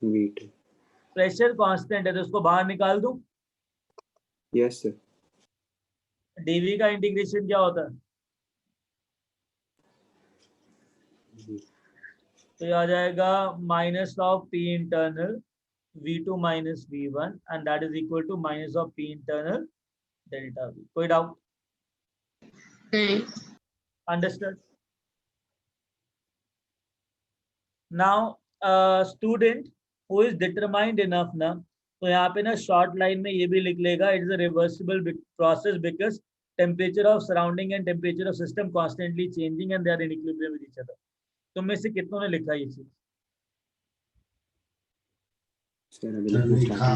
v2। Pressure constant है तो उसको बाहर निकाल दूं। Yes sir. dV का इंटीग्रेशन क्या होता है? तो ये आ जाएगा minus of P internal V2 minus V1 and that is equal to minus of P internal delta V. कोई डाउट? नहीं. Understood? Now, student who is determined enough ना, तो यहाँ पे ना शॉर्ट लाइन में ये भी लिख लेगा, it is a reversible process because temperature of surrounding and temperature of system constantly changing and they are in equilibrium with each other. तुम में से कितनों ने लिखा ये चीज? सर अभी लिखा।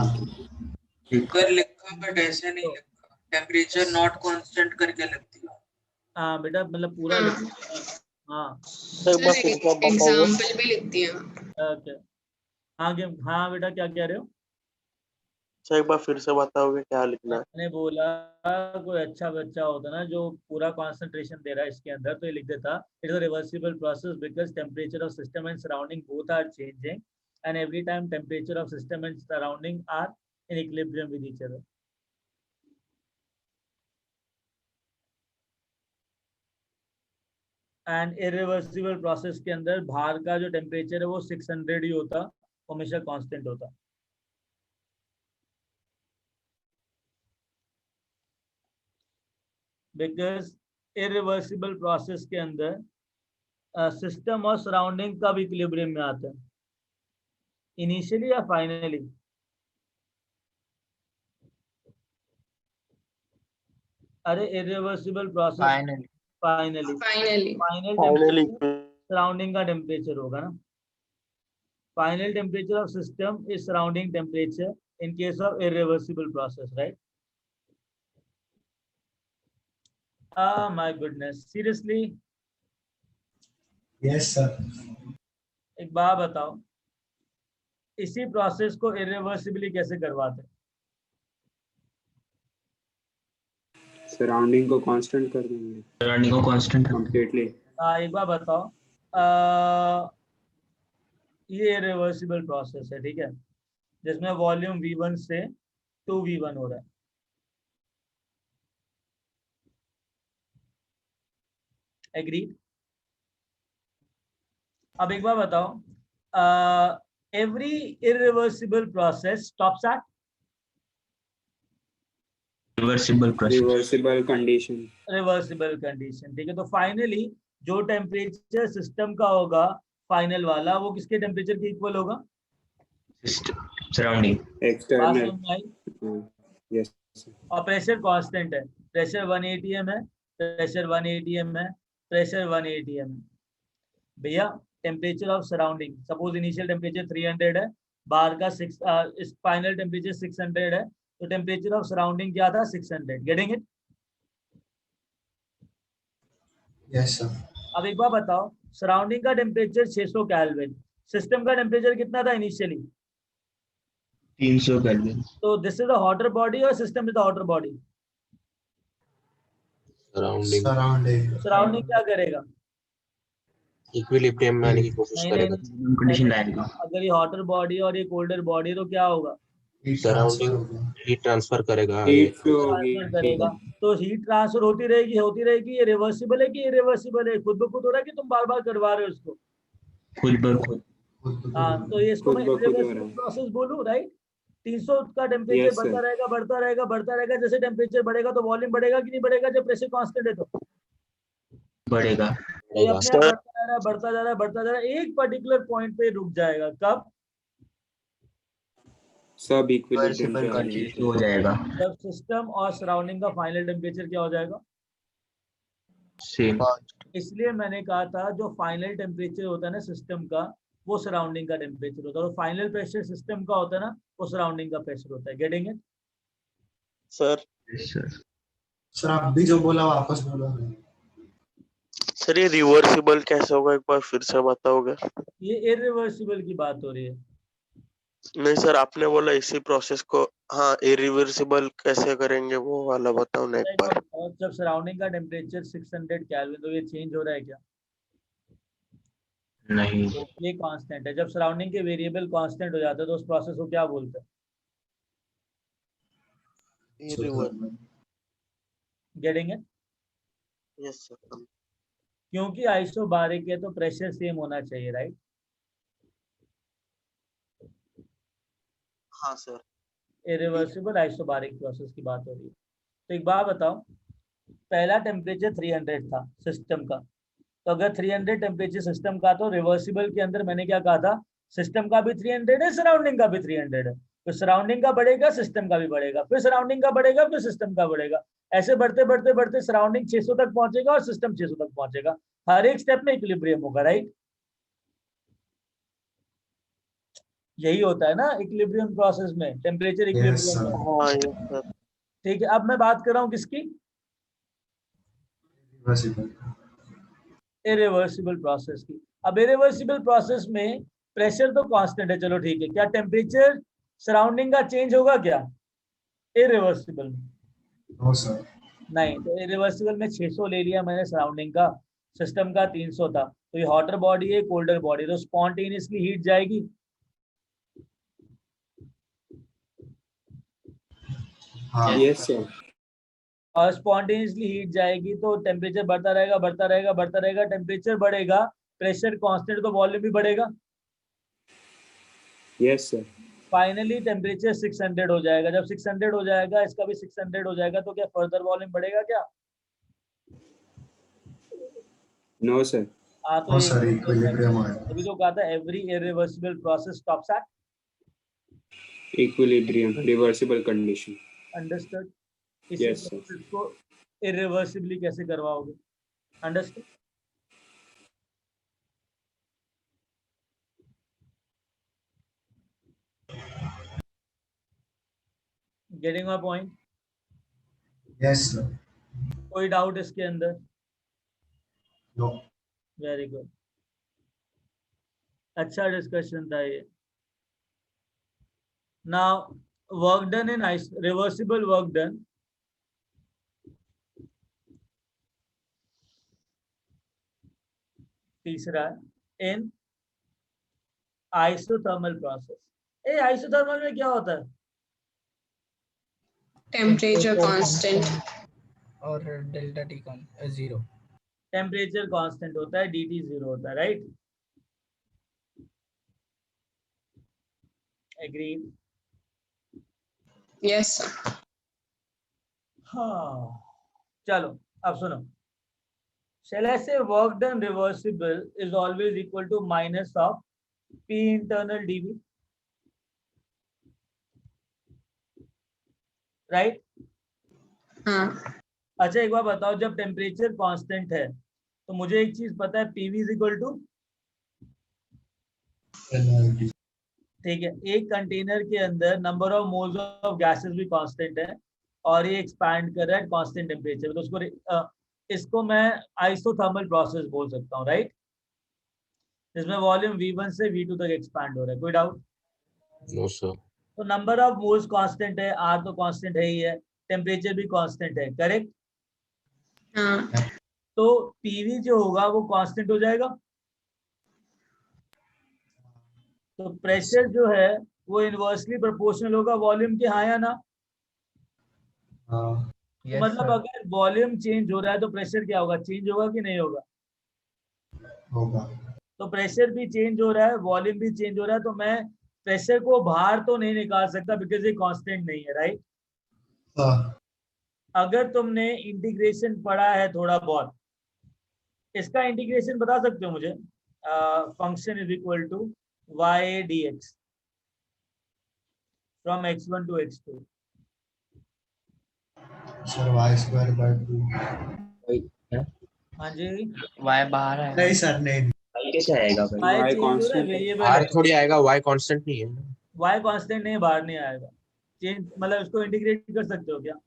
कर लिखा बट ऐसे नहीं लिखा, टेम्परेचर नॉट कांस्टेंट करके लिखती है। हाँ बेटा, मतलब पूरा हाँ. लिखा। हाँ एग्जाम्पल भी लिखती है. ओके। हाँ बेटा, क्या कह रहे हो? अच्छा एक बार फिर से बताओगे क्या लिखना है? मैंने बोला कोई अच्छा बच्चा होता ना जो पूरा कंसंट्रेशन दे रहा है इसके अंदर, तो ये लिख देता it is a reversible process because temperature of system and surrounding both are changing and every time temperature of system and surrounding are in equilibrium with each other. And irreversible process के अंदर बाहर का जो टेम्परेचर है वो 600 ही होता, हमेशा कांस्टेंट होता। बिकॉज इरिवर्सिबल प्रोसेस के अंदर सिस्टम और सराउंडिंग कब इक्विलिब्रियम में आता है, इनिशियली या फाइनली? अरे irreversible process finally finally Finally. Finally surrounding का टेम्परेचर होगा ना. Final temperature of system is surrounding temperature in case of irreversible process, right? My goodness, seriously yes sir. एक बात बताओ, इसी प्रोसेस को इरिवर्सिबली कैसे करवाते हैं? सराउंडिंग को कांस्टेंट कर देंगे सराउंडिंग को कांस्टेंट कंप्लीटली। एक बार बताओ, ये इरिवर्सिबल प्रोसेस है, ठीक है, जिसमें वॉल्यूम V1 से 2V1 हो रहा है. एग्री? अब एक बार बताओ, every irreversible process stops at reversible process, reversible condition. Reversible condition, ठीक है. तो फाइनली जो टेम्परेचर सिस्टम का होगा फाइनल वाला, वो किसके टेम्परेचर के इक्वल होगा? Surrounding external. यस। और प्रेशर कांस्टेंट है, प्रेशर 180 m है, प्रेशर 180 m है, प्रेशर 180 m है. भैया temperature of surrounding, suppose initial temperature 300 है, बाहर का 6, इस फाइनल टेम्परेचर 600 है, तो टेम्परेचर ऑफ सराउंडिंग क्या था? 600. Getting it? Yes sir. अब एक बार बताओ, सराउंडिंग का टेम्परेचर 600 केल्विन, सिस्टम का टेम्परेचर कितना था इनिशियली? 300 केल्विन. तो this is the hotter body और system is the hotter body. Surrounding surrounding क्या करेगा? इक्विलिब्रियम में आने की कोशिश करेगा। कंडीशन लाएगा. अगर ये हॉटर बॉडी और ये कोल्डर बॉडी, तो क्या होगा? सराउंडिंग हीट ट्रांसफर करेगा। हीट फ्लो ट्रांसफर करेगा. तो हीट ट्रांसफर होती रहेगी. ये रिवर्सिबल है कि इरिवर्सिबल है? खुद ब खुद हो रहा है कि तुम बार बार करवा रहे हो इसको? खुद ब खुद. हाँ, तो ये इसको मैं खुद ब खुद हो रहा इरिवर्सिबल है। प्रोसेस बोलूं, राइट? 300 का टेम्परेचर Yes, बढ़ता sir. रहेगा, बढ़ता रहेगा, बढ़ता रहेगा. जैसे टेम्परेचर बढ़ेगा तो वॉल्यूम बढ़ेगा कि नहीं बढ़ेगा? जब प्रेशर कांस्टेंट है तो बढ़ेगा. ये अपने आप बढ़ता जा रहा है, बढ़ता जा रहा है, बढ़ता जा रहा है, एक पर्टिकुलर पॉइंट पे रुक जाएगा. कब? सब इक्विलिब्रियम पे आ कंडीशन जाएंगे। हो जाएगा. जब सिस्टम और सराउंडिंग का फाइनल टेम्परेचर क्या हो जाएगा? सेम. इसलिए मैंने कहा था जो फाइनल टेम्परेचर होता है ना सिस्टम का, वो सराउंडिंग का टेम्परेचर होता है, और फाइनल प्रेशर सिस्टम का होता है ना, वो सराउंडिंग का प्रेशर होता है. Getting it? सर सर आप भी जो बोला वापस बोलो. सर ये रिवर्सिबल कैसे होगा, एक बार फिर से बताओगे? ये इरिवर्सिबल की बात हो रही है. नहीं सर, आपने बोला इसी प्रोसेस को, हाँ इरिवर्सिबल कैसे करेंगे वो वाला बताओ ना एक बार. और जब सराउंडिंग का टेम्परेचर 600 केल्विन, तो ये चेंज हो रहा है क्या? नहीं. ये कांस्टेंट है. जब सराउंडिंग के वेरिएबल कांस्टेंट हो जाते हैं तो उस प्रोसेस को क्या बोलते हैं? Getting it? Yes sir. क्योंकि आइसोबारिक है तो प्रेशर सेम होना चाहिए, राइट? हाँ सर. इरिवर्सिबल आइसोबारिक प्रोसेस की बात हो रही है. तो एक बात बताओ, पहला टेम्परेचर 300 था सिस्टम का, तो अगर 300 टेम्परेचर सिस्टम का, तो रिवर्सिबल के अंदर मैंने क्या कहा था? सिस्टम का भी 300 है, सराउंडिंग का भी 300 है. तो सराउंडिंग का बढ़ेगा, सिस्टम का भी बढ़ेगा, फिर सराउंडिंग का बढ़ेगा, फिर सिस्टम का बढ़ेगा. ऐसे बढ़ते बढ़ते बढ़ते सराउंडिंग 600 तक पहुंचेगा और सिस्टम 600 तक पहुंचेगा. हर एक स्टेप में इक्विलिब्रियम होगा, राइट? यही होता है ना इक्विलिब्रियम प्रोसेस में, टेम्परेचर इक्विलिब्रियम में. हाँ यस सर. ठीक है, अब मैं बात कर रहा हूँ किसकी? इरिवर्सिबल प्रोसेस की. अब इरिवर्सिबल प्रोसेस में प्रेशर तो कांस्टेंट है, चलो ठीक है. क्या टेम्परेचर सराउंडिंग का चेंज होगा क्या इरिवर्सिबल में? No sir. नहीं. तो इरिवर्सिबल में 600 ले लिया मैंने सराउंडिंग का, सिस्टम का 300 था, तो ये हॉटर बॉडी है, कोल्डर बॉडी, तो स्पॉन्टेनियसली हीट जाएगी. हाँ. Yes sir. और स्पॉन्टेनियसली हीट जाएगी तो टेम्परेचर बढ़ता रहेगा, बढ़ता रहेगा, बढ़ता रहेगा. टेम्परेचर बढ़ेगा, प्रेशर कांस्टेंट, तो वॉल्यूम भी बढ़ेगा. Yes sir. फाइनली टेम्परेचर 600 हो जाएगा. जब 600 हो जाएगा, इसका भी 600 हो जाएगा, तो क्या फर्दर वॉल्यूम बढ़ेगा क्या? No, sir. हाँ तो हाँ ये सर इक्विलिब्रियम आ गया अभी जो कहा था every irreversible process stops at Equilibrium, reversible condition. Understood. इसी Yes, sir. प्रोसेस को इरिवर्सिबली कैसे करवाओगे? Understood. Getting my point? Yes sir. कोई डाउट इसके अंदर? नो. Very good. अच्छा डिस्कशन था ये. Now work done in reversible work done तीसरा in isothermal process. A isothermal में क्या होता है? Temperature constant. और delta T zero. Temperature constant होता है, dt जीरो होता है, राइट? एग्रीड. Yes, sir. हाँ चलो अब सुनो. Shall I say work done reversible is always equal to minus of P internal dV, right? हाँ. अच्छा एक बार बताओ, जब टेम्परेचर कांस्टेंट है तो मुझे एक चीज पता है, PV इज इक्वल टू, ठीक है, एक कंटेनर के अंदर number of moles of gases भी कांस्टेंट है और ये एक्सपैंड कर रहा है कांस्टेंट टेम्परेचर, तो उसको इसको मैं आइसोथर्मल प्रोसेस बोल सकता हूँ, राइट? इसमें वॉल्यूम V1 से V2 तक एक्सपैंड हो रहा है. कोई डाउट? No sir. तो नंबर ऑफ मोल्स कांस्टेंट है, R तो कांस्टेंट है ही है, टेम्परेचर भी कांस्टेंट है, करेक्ट? हाँ. तो PV जो होगा वो कांस्टेंट हो जाएगा. तो प्रेशर जो है वो इनवर्सली प्रोपोर्शनल होगा वॉल्यूम के, हाँ या ना? तो मतलब अगर वॉल्यूम चेंज हो रहा है तो प्रेशर क्या होगा? चेंज होगा कि नहीं होगा? होगा. तो प्रेशर भी चेंज हो रहा है, वॉल्यूम भी चेंज हो रहा है, तो मैं प्रेशर को बाहर तो नहीं निकाल सकता बिकॉज ये कांस्टेंट नहीं है, राइट? अगर तुमने इंटीग्रेशन पढ़ा है थोड़ा बहुत, इसका इंटीग्रेशन बता सकते हो मुझे? Function is equal to y dx from x1 to x2. Sir y square by 2. हाँ जी. वाई बाहर है. नहीं सर नहीं. y कैसे आएगा भाई? y Y चेंज हो रहा है, constant है. वेरिएबल R है. थोड़ी आएगा, Y कांस्टेंट नहीं है. y कांस्टेंट नहीं, बाहर नहीं आएगा. चेंज मतलब इसको इंटीग्रेट कर सकते हो क्या?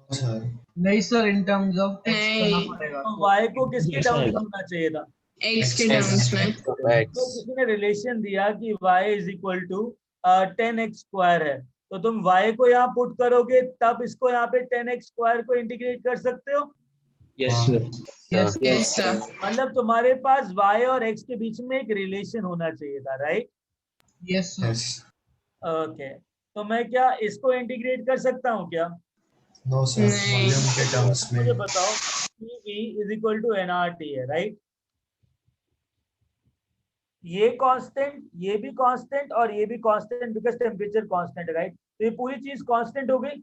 सर नहीं sir, in terms of x करना नहीं. पड़ेगा. तो y को किसके कैसे टर्म्स में आएगा? होना चाहिए था? X के टर्म्स में. तो किसी ने रिलेशन दिया कि y is equal to 10x square है, तो तुम y को यहाँ पुट करोगे तब इसको यहाँ पे 10x स्क्वायर को इंटीग्रेट कर सकते हो. Yes sir. Yes, Yes, sir. मतलब तुम्हारे पास y और x के बीच में एक रिलेशन होना चाहिए था, right? yes sir. Yes. Okay. तो मैं क्या इसको इंटीग्रेट कर सकता हूँ क्या? No sir. नहीं. वॉल्यूम के टर्म्स में. मुझे बताओ, PV is equal to nRT है, राइट? ये कांस्टेंट, ये भी कांस्टेंट और ये भी कांस्टेंट बिकॉज टेम्परेचर कांस्टेंट है, राइट? तो ये पूरी चीज कांस्टेंट हो गई.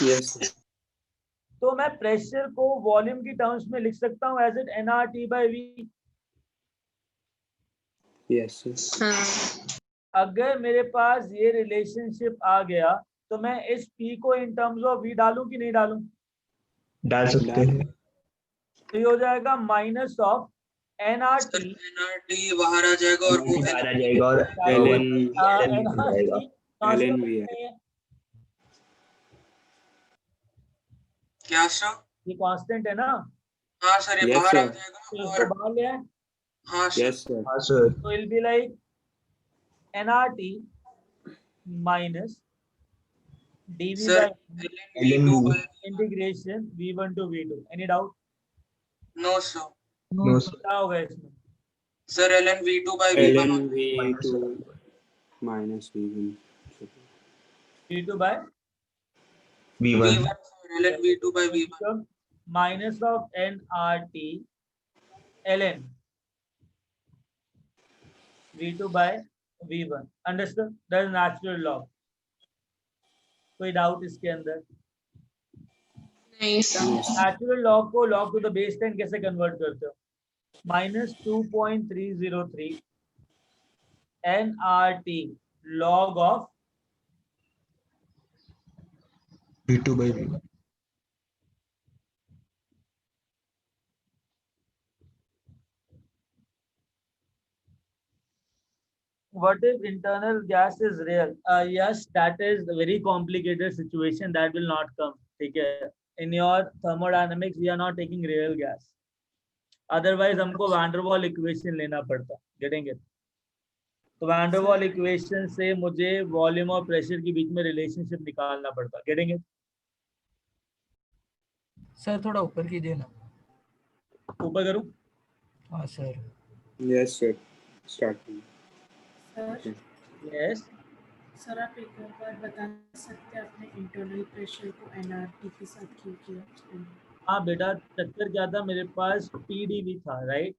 Yes, sir. तो मैं प्रेशर को वॉल्यूम की टर्म्स में लिख सकता हूँ as it nRT by V. Yes, sir. हाँ. अगर मेरे पास ये रिलेशनशिप आ गया तो मैं इस P को इन टर्म्स ऑफ V डालूं कि नहीं डालूं? डाल सकते हैं. तो ये हो जाएगा माइनस ऑफ nRT NRT बाहर आ जाएगा और वो बाहर आ जाएगा और ln nRT ln V है. नहीं है, क्या सर? ये कांस्टेंट है ना, हाँ सर, ये Yes, बाहर आ sir. जाएगा तो इसको और बाहर ले आए. हाँ सर. Yes, sir. हाँ सर. तो it be like nRT minus dV Sir, by ln V2 by integration V1 to V2. Any doubt? no sir. No sir. क्या होगा इसमें? Sir, ln V2 by V1. ln V2 minus V1. V2 by V1. V1 sir, ln V2 by V1. so minus of nRT ln V2 by V1. Understood? That is natural law. कोई डाउट इसके अंदर? नहीं सर। नेचुरल लॉग को लॉग टू द बेस 10 कैसे कन्वर्ट करते हो? -2.303 nRT log of V2 by V1. what if internal gas is real? Yes, that is a very complicated situation that will not come. Okay, in your thermodynamics we are not taking real gas, otherwise हमको van der Waal equation लेना पड़ता. Getting it? तो van der Waal equation से मुझे वॉल्यूम और प्रेशर के बीच में रिलेशनशिप निकालना पड़ता. Getting it? सर थोड़ा ऊपर कीजिए ना. ऊपर करूं? हाँ sir. Yes, sir. Starting. Sir Yes. Sir आप एक और बार बता सकते हैं आपने इंटरनल प्रेशर को एनआरटी के साथ क्यों किया? हाँ बेटा, चक्कर क्या था, मेरे पास PdV था, राइट.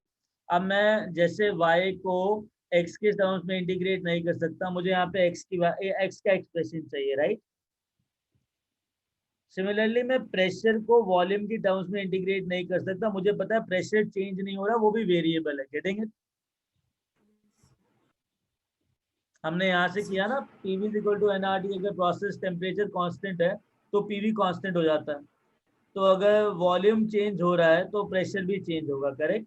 अब मैं जैसे y को x के टर्म्स में इंटीग्रेट नहीं कर सकता, मुझे यहाँ पे x का एक्सप्रेशन चाहिए, राइट. सिमिलरली मैं प्रेशर को वॉल्यूम की टर्म्स में इंटीग्रेट नहीं कर सकता, मुझे पता है प्रेशर चेंज नहीं हो रहा, वो भी वेरिएबल है. Getting it? हमने यहाँ से किया ना, PV = nRT. अगर प्रोसेस टेम्परेचर कांस्टेंट है तो PV कांस्टेंट हो जाता है. तो अगर वॉल्यूम चेंज हो रहा है तो प्रेशर भी चेंज होगा, करेक्ट.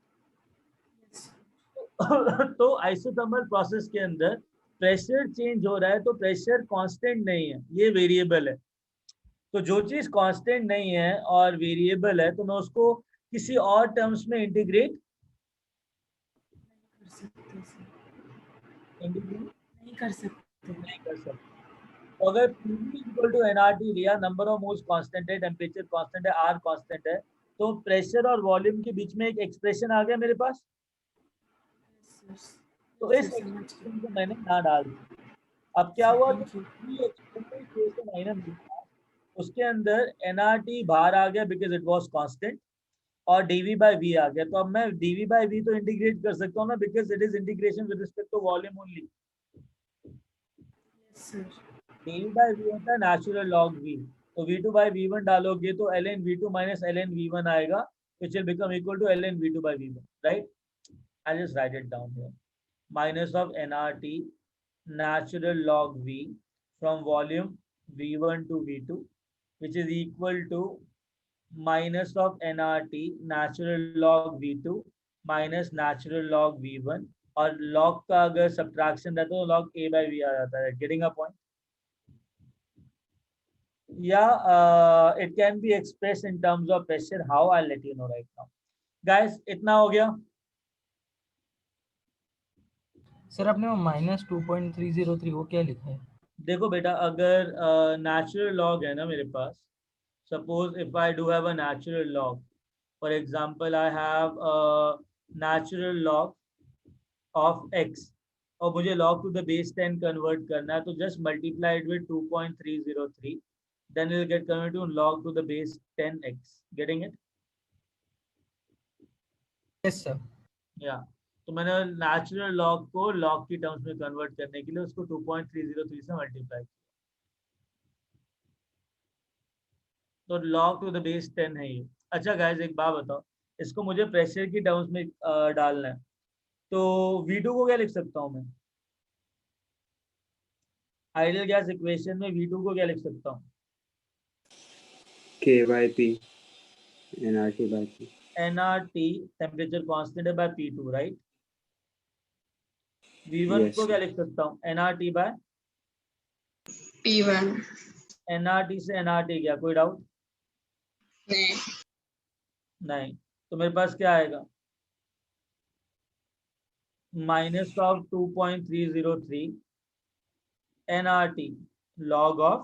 तो आइसोथर्मल प्रोसेस के अंदर प्रेशर चेंज हो रहा है तो प्रेशर कांस्टेंट नहीं है, ये वेरिएबल है. तो जो चीज कांस्टेंट नहीं है और वेरिएबल है तो मैं उसको किसी और टर्म्स में इंटीग्रेट नहीं कर सकते. तो अगर PV = nRT लिया, नंबर ऑफ मोल्स कांस्टेंट है, टेम्परेचर कांस्टेंट है, R कांस्टेंट है, तो प्रेशर और वॉल्यूम के बीच में एक एक्सप्रेशन आ गया मेरे पास. तो इस एक्सप्रेशन को मैंने यहाँ डाल दिया. अब क्या हुआ, उसके अंदर nRT बाहर आ गया बिकॉज इट वाज कांस्टेंट, और dV/V आ गया. तो अब मैं dV/V तो इंटीग्रेट कर सकता हूँ ना, because it is integration with respect to volume only. dV/V होता है नेचुरल लॉग V. तो V2/V1 डालोगे तो ln V2 - ln V1 आएगा, which will become equal to ln V2/V1, right? I'll just write it down here. Minus of nRT natural log V from volume V1 to V2, which is equal to minus of nRT natural log V2 minus natural log V1, और log का अगर सब्ट्रैक्शन रहता है तो log A/V आ जाता है. Getting a point? Yeah, it can be expressed in terms of pressure. How? I'll let you know right now. Guys, इतना हो गया. सर आपने वो -2.303 वो क्या लिखा है? देखो बेटा, अगर नेचुरल लॉग है ना मेरे पास, suppose if I do have a natural log, for example I have natural log of x, और मुझे log to the base 10 convert करना है, तो just multiply it with 2.303, then it will get converted to log to the base 10x. Getting it? Yes sir. Yeah. तो मैंने नेचुरल लॉग को लॉग की टर्म्स में कन्वर्ट करने के लिए उसको 2.303 से मल्टीप्लाई किया, तो लॉग टू द बेस 10 है ये. अच्छा गाइस, एक बात बताओ, इसको मुझे प्रेशर की टर्म्स में डालना है, तो V2 को क्या लिख सकता हूँ मैं? आइडियल गैस इक्वेशन में V2 को क्या लिख सकता हूँ? K/P nRT/P. nRT temperature constant है by P2, right. V1 Yes, को क्या लिख सकता हूँ? nRT by P1. nRT से nRT गया, कोई डाउट? नहीं. नहीं. तो मेरे पास क्या आएगा? Minus of 2.303 nRT log of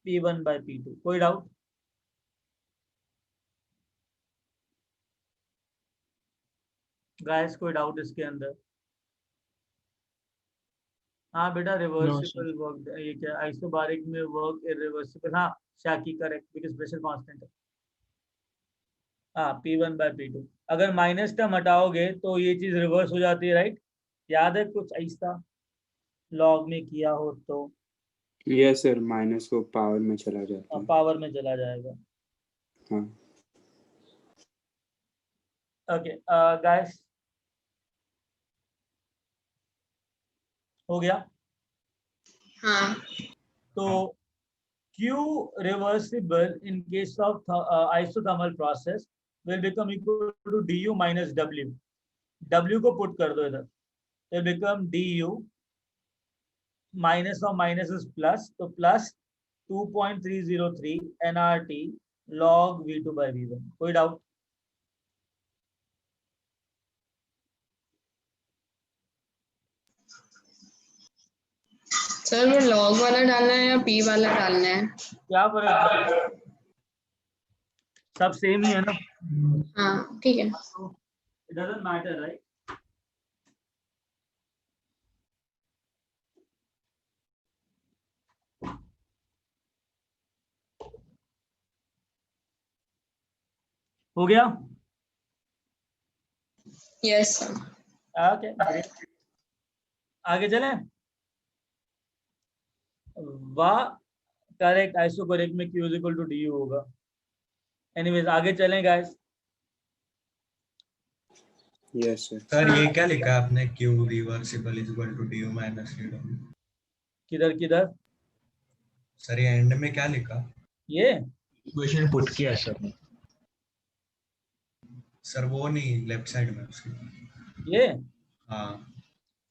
P1/P2. कोई डाउट? गाइस, कोई डाउट इसके अंदर? हाँ बेटा, रिवर्सिबल वर्क, ये क्या आइसोबारिक में वर्क इरिवर्सिबल. हाँ शाकी, करेक्ट, बिकॉज प्रेशर कांस्टेंट है. हाँ, P1/P2. अगर माइनस टर्म हटाओगे तो ये चीज रिवर्स हो जाती है, राइट. याद है कुछ ऐसा लॉग में किया हो तो? यस सर, माइनस वो पावर में चला जाता है। पावर में चला जाएगा। हाँ ओके गाइस, हो गया। हाँ तो Q reversible in case of isothermal process will become equal to du minus W. W को पुट कर दो इधर, it become du minus of minus is plus, तो plus 2.303 nRT log V2 by V1. कोई डाउट? सर, वो लॉग वाला डालना है या पी वाला डालना है? क्या फर्क है? सब सेम ही है ना। हाँ ठीक है। It doesn't matter, right? हो गया? Yes sir. ओके, आगे चलें। वाह, करेक्ट, आइसो करेक्ट में Q is equal to D होगा। एनीवेज आगे चलें गाइस। Yes sir. सर ये क्या लिखा है आपने, Q reversible is equal to D minus D W? किधर किधर? सर ये एंड में क्या लिखा? ये इक्वेशन पुट किया सर। सर वो नहीं, लेफ्ट साइड में उसके। ये हाँ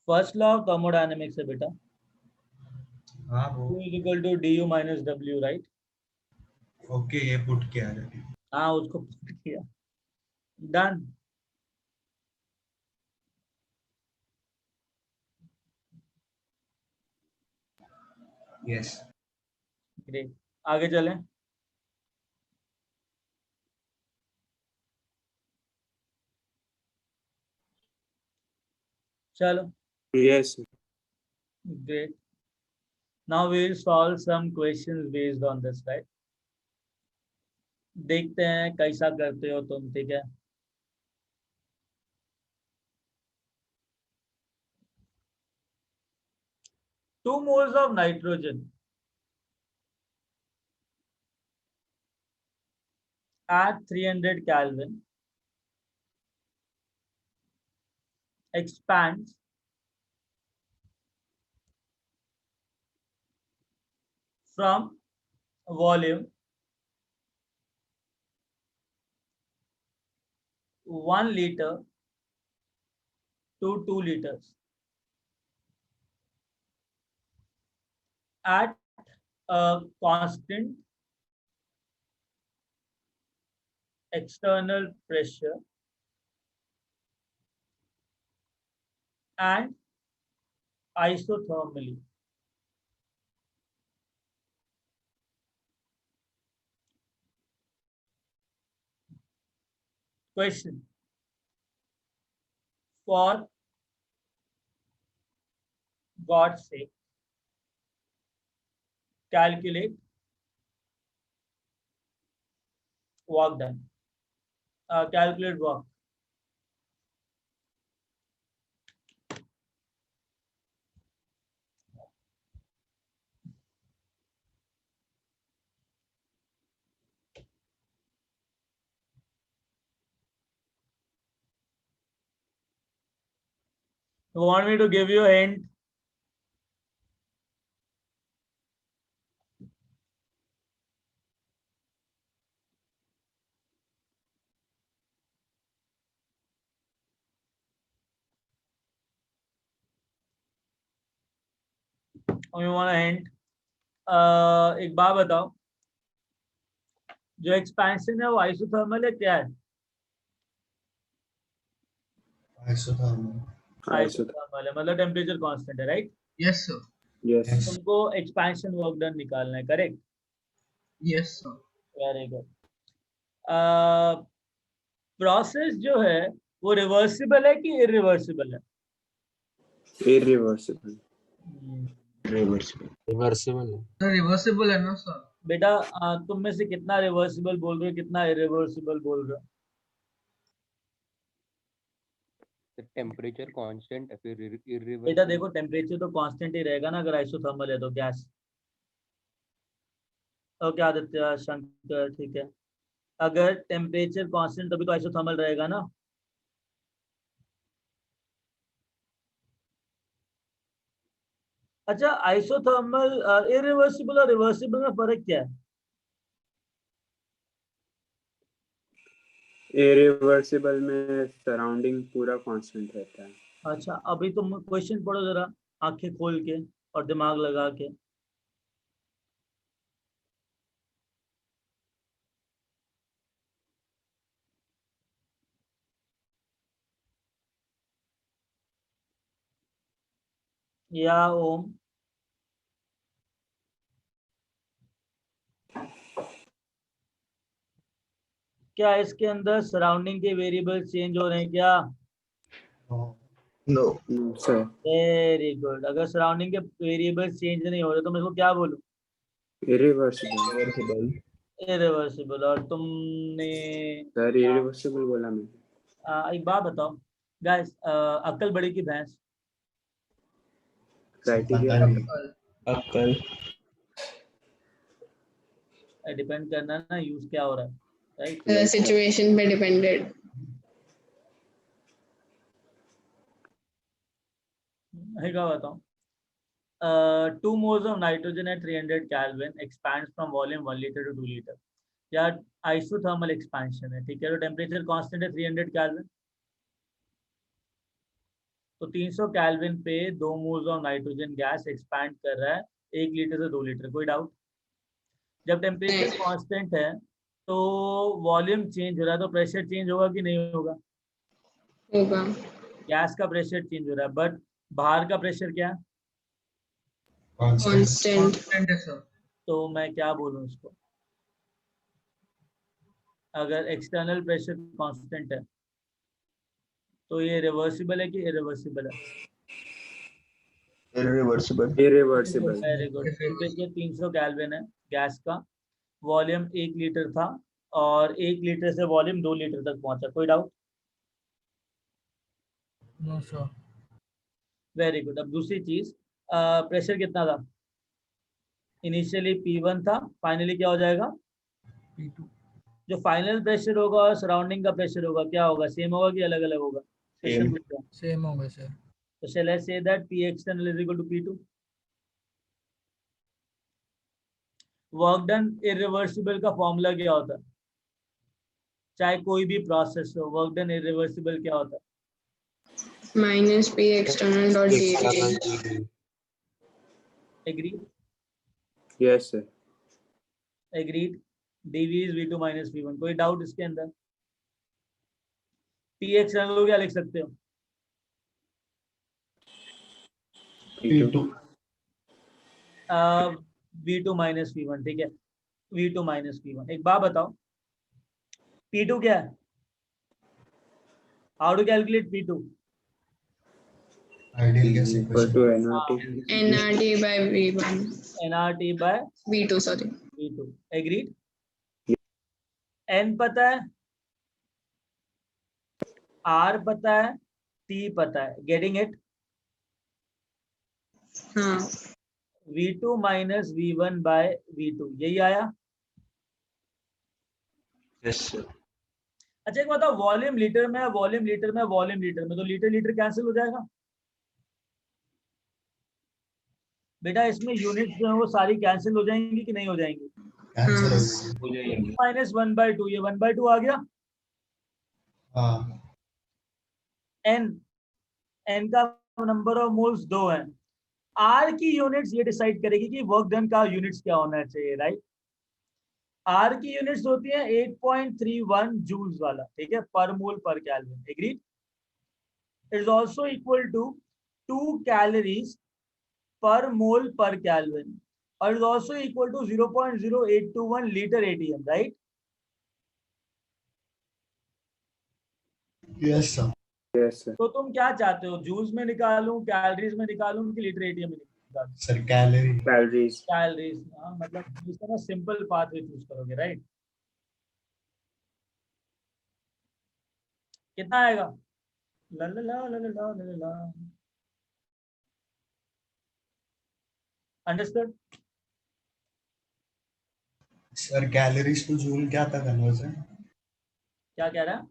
फर्स्ट लॉ ऑफ थर्मोडायनेमिक्स है बेटा। हाँ वो Q is equal to D U minus W, right? Okay, ये पुट किया है। हाँ, उसको पुट किया। डन। यस ग्रेट, आगे चलें। चलो, yes sir. great. Now we will solve some questions based on this, right? देखते हैं कैसा करते हो तुम, ठीक है? Two moles of nitrogen at 300 Kelvin expands from volume 1 liter to 2 liters at a constant external pressure and isothermally. Question: for God's sake, calculate work done. Calculate work. You want me to give you a hint? Or you want a hint? एक बात बताओ, जो एक्सपेंशन है वो आइसोथर्मल है क्या है? आइसोथर्मल है, मतलब टेम्परेचर कांस्टेंट है, राइट? Yes sir. यस तुमको एक्सपेंशन वर्क डन निकालना है, correct? Yes sir. Very good. Process जो है वो रिवर्सिबल है कि इरिवर्सिबल है? इरिवर्सिबल। रिवर्सिबल है। सर रिवर्सिबल है ना सर? बेटा तुम में से कितना रिवर्सिबल बोल रहे हो, कितना इरिवर्सिबल बोल रहे हो? टेम्परेचर कांस्टेंट है, फिर बेटा देखो, टेम्परेचर तो कांस्टेंट ही रहेगा ना अगर आइसोथर्मल है तो, गैस। ओके आदित्य शंकर, ठीक है। अगर टेम्परेचर कांस्टेंट तभी तो आइसोथर्मल रहेगा ना। अच्छा, आइसोथर्मल इरिवर्सिबल और रिवर्सिबल में फर्क क्या है? इरिवर्सिबल में सराउंडिंग पूरा कांस्टेंट रहता है। अच्छा, अभी तुम क्वेश्चन पढ़ो जरा आंखें खोल के और दिमाग लगा के। या ओम, क्या इसके अंदर सराउंडिंग के वेरिएबल चेंज हो रहे हैं क्या? No sir very good. अगर सराउंडिंग के वेरिएबल चेंज नहीं हो रहे तो मैं इसको क्या बोलूं? इरिवर्सिबल। इरिवर्सिबल। और तुमने सर इरिवर्सिबल बोला मैं। एक बात बताओ गाइस, अक्ल बड़ी की भैंस? क्राइटेरिया अक्ल डिपेंड करना ना यूज क्या हो रहा है, राइट? सिचुएशन पे डिपेंडेड। मैं क्या बताऊं? 2 moles of nitrogen at 300 Kelvin expands from volume 1 liter to 2 liter. या आइसोथर्मल एक्सपेंशन है, ठीक है। तो टेम्परेचर कांस्टेंट है 300 केल्विन, तो 300 केल्विन पे 2 moles of nitrogen gas expand कर रहा है 1 लीटर से 2 लीटर। कोई डाउट? जब टेम्परेचर कांस्टेंट है तो वॉल्यूम चेंज हो रहा है, तो प्रेशर चेंज होगा कि नहीं होगा? होगा। गैस का प्रेशर चेंज हो रहा है, बट बाहर का प्रेशर क्या है? कांस्टेंट। तो मैं क्या बोलूं इसको? अगर एक्सटर्नल प्रेशर कांस्टेंट है तो ये रिवर्सिबल है कि इरिवर्सिबल है? Irreversible. Very good. Temperature 300 kelvin है गैस का, वॉल्यूम 1 लीटर था और 1 लीटर से वॉल्यूम 2 लीटर तक पहुंचा। कोई doubt? No sir. Very good. अब दूसरी चीज, प्रेशर कितना था? इनिशियली P1 था, फाइनली क्या हो जाएगा? P2। जो फाइनल प्रेशर होगा और सराउंडिंग का प्रेशर होगा क्या होगा? सेम होगा कि अलग अलग होगा? सेम होगा सर। तो shall I say that P external is equal to P2? Work done irreversible का फॉर्मूला क्या होता है? चाहे कोई भी प्रोसेस हो, वर्क डन इरिवर्सिबल क्या होता है? Minus P external dot D. Agree? Yes sir. Agreed. dv is v2 minus v1। कोई डाउट इसके अंदर? P एक्सटर्नल को क्या लिख सकते हो? P2 v2 minus v1, ठीक है। v2 minus v1। एक बात बताओ, P2 क्या है? How to calculate P2? Ideal gas equal to n R T by V1। nRT by V2 sorry. v2। Agreed? n पता है, r पता है, t पता है। Getting it? हाँ। v2 minus v1 by v2, यही आया? Yes sir. अच्छा एक बताओ, वॉल्यूम लीटर में है, वॉल्यूम लीटर में, वॉल्यूम लीटर में, तो लीटर लीटर कैंसिल हो जाएगा बेटा? इसमें यूनिट्स जो है वो सारी कैंसिल हो जाएंगी कि नहीं हो जाएंगी? हो जाएंगे। माइनस 1/2, ये 1/2 आ गया। हाँ n का नंबर ऑफ मोल्स 2 है। r की यूनिट्स ये डिसाइड करेगी कि वर्क डन का यूनिट्स क्या होना चाहिए, राइट? r की यूनिट्स होती है 8.31 जूल्स वाला, ठीक है, पर मोल पर kelvin. Agreed? It is also equal to 2 calories per mole per Kelvin, or is also equal to 0.0821 liter ATM, right? Yes sir. Yes sir. तो तुम क्या चाहते हो, जूल्स में निकालूं, कैलोरीज में निकालूं कि लीटर एटीएम में निकालूं? Sir calories. कैलोरीज। हाँ, मतलब इस तरह सिंपल पाथवे चूज करोगे, राइट? कितना आएगा? ला ला ला ला ला ला ला। Understood? Sir calories to joule क्या था कन्वर्जन? क्या कह रहा है?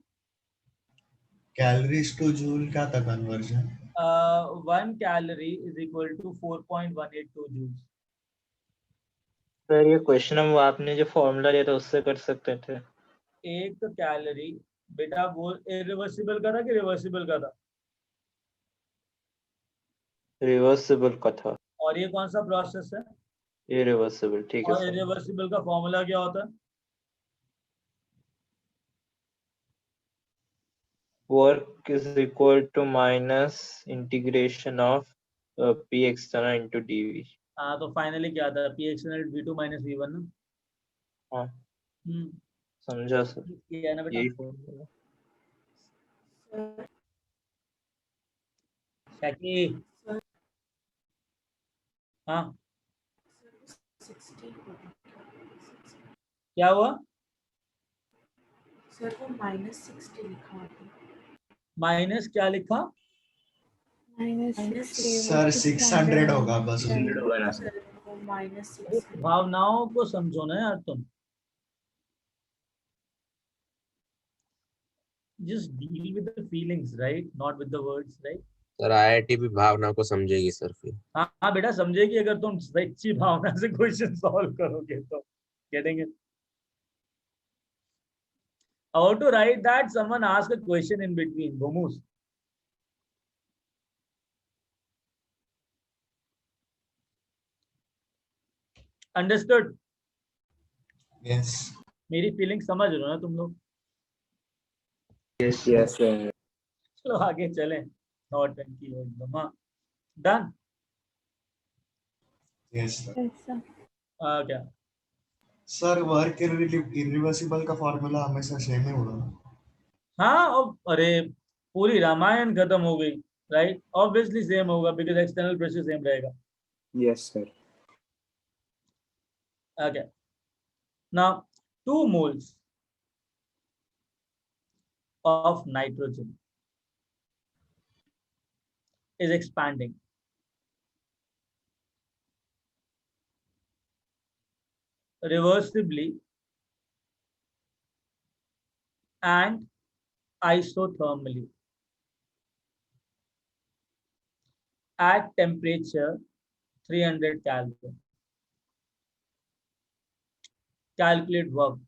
कैलोरीज टू जूल क्या था conversion? 1 calorie is equal to 4.182 joules. Sir ये क्वेश्चन हम आपने जो फॉर्मूला दिया था उससे कर सकते थे। एक कैलोरी बेटा वो इरिवर्सिबल का था कि रिवर्सिबल का था? रिवर्सिबल का था। और ये कौन सा प्रोसेस है? इरिवर्सिबल, ठीक है और सर। इरिवर्सिबल का फॉर्मूला क्या होता है? Work is equal to minus integration of P external into d V. हाँ तो फाइनली क्या था? P external v2 minus v1 ना। हाँ हम्म समझा सर, ये है ना बेटा? यही फॉर्मूला। शकी हाँ 60 क्या हुआ? सर वो -60 लिखा है। माइनस क्या लिखा? सर 600 होगा बस। सर वो -6 भावनाओं को समझो ना यार तुम। Just deal with the feelings, right? Not with the words, right? Sir IIT भी भावना को समझेगी सर फिर। हाँ बेटा समझेगी अगर तुम सच्ची भावना से क्वेश्चन सॉल्व करोगे तो। Getting it? How to write that? Someone ask a question in between. Gomus. Understood? Yes. मेरी फीलिंग समझ रहे हो ना तुम लोग? Yes sir. चलो आगे चलें। नॉट टंकी हो एकदम। हाँ डन। Yes sir. क्या? सर वर्क इरिवर्सिबल का फॉर्मूला हमेशा सेम ही होगा। हाँ अरे पूरी रामायण खत्म हो गई, राइट? ऑब्वियसली सेम होगा बिकॉज एक्सटर्नल प्रेशर सेम रहेगा। Yes sir. Okay. Now 2 moles of nitrogen is expanding. Reversibly and isothermally at temperature 300 Kelvin. Calculate work.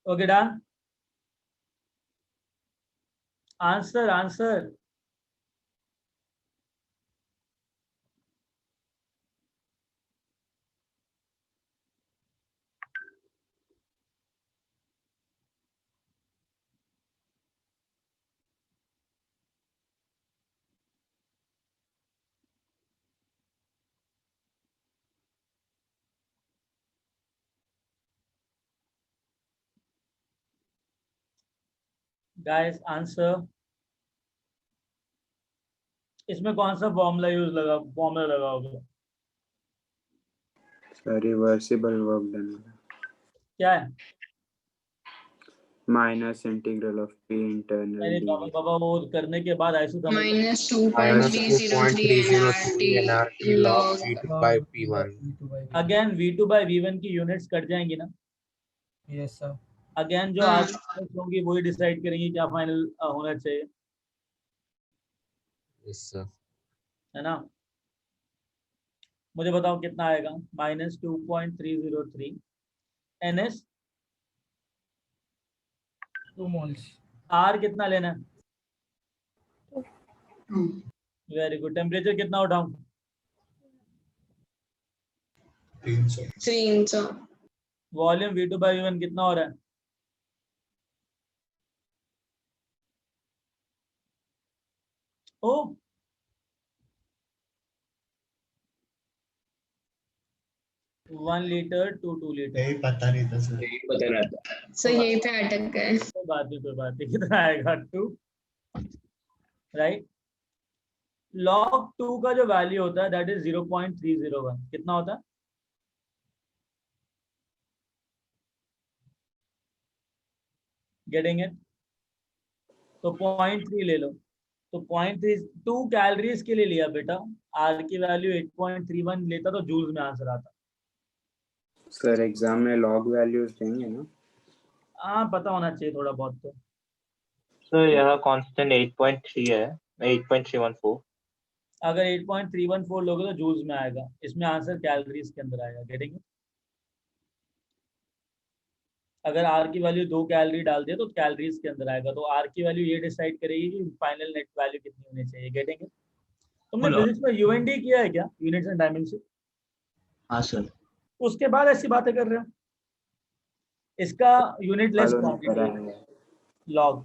Okay, done. Answer. Guys, answer. इसमें कौन सा फॉर्मूला लगाओगे? Sir reversible work done. क्या है? Minus integral of P internal अरे बाबा वो करने के बाद isothermal -2.303 nRT log V2 by P1। Again V2 by V1 की यूनिट्स कट जाएंगी ना? Yes sir. अगेन जो आगे units होंगी वही डिसाइड करेंगे क्या फाइनल होना चाहिए, यस सर। है ना? मुझे बताओ कितना आएगा, -2.303 NS 2 moles. R कितना लेना है? Very good. टेम्परेचर कितना उठाऊं? 300. वॉल्यूम V2/V1 कितना हो रहा है? ओ 1 लीटर टू 2 लीटर। यही पता नहीं था सर। यही पता नहीं था। सर यही पे अटक गए। कोई बात नहीं। कितना आएगा? 2, राइट। log 2 का जो वैल्यू होता है दैट इज 0.301। कितना होता है? Getting it? तो 0.3 ले लो। तो 0.32 कैलोरीज के लिए लिया बेटा। आर की वैल्यू 8.31 लेता तो जूल्स में आंसर आता। सर एग्जाम में लॉग वैल्यूज देंगे ना? हाँ, पता होना चाहिए थोड़ा बहुत तो। सर यहाँ कांस्टेंट 8.3 है, 8.314। अगर 8.314 लोगे तो जूल्स में आएगा, इसमें आंसर कैलोरीज के अंदर आएगा। गेटिंग? अगर आर की वैल्यू 2 कैलोरी डाल दिया तो कैलोरीज के अंदर आएगा। तो आर की वैल्यू ये डिसाइड करेगी कि फाइनल नेट वैल्यू कितनी होनी चाहिए। गेटिंग? तुमने फिजिक्स में यूएनडी किया है क्या, यूनिट्स एंड डायमेंशन? हाँ सर। उसके बाद ऐसी बातें कर रहे हो। इसका unitless quantity log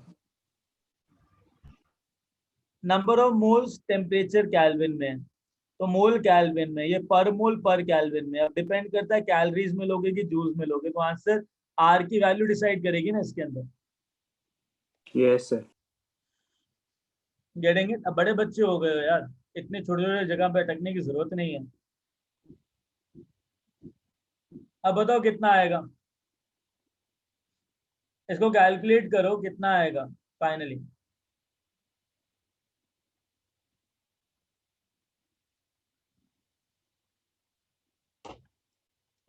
number of moles temperature kelvin में, तो मोल कैल्विन में, ये पर मोल पर कैल्विन में। अब डिपेंड करता है कैलोरीज में लोगे कि जूल्स में लोगे, तो आंसर आर की वैल्यू डिसाइड करेगी ना इसके अंदर। Yes sir. Getting it? अब बड़े बच्चे हो गए हो यार, इतने छोटे छोटे जगह पे अटकने की जरूरत नहीं है। अब बताओ कितना आएगा, इसको कैलकुलेट करो कितना आएगा फाइनली।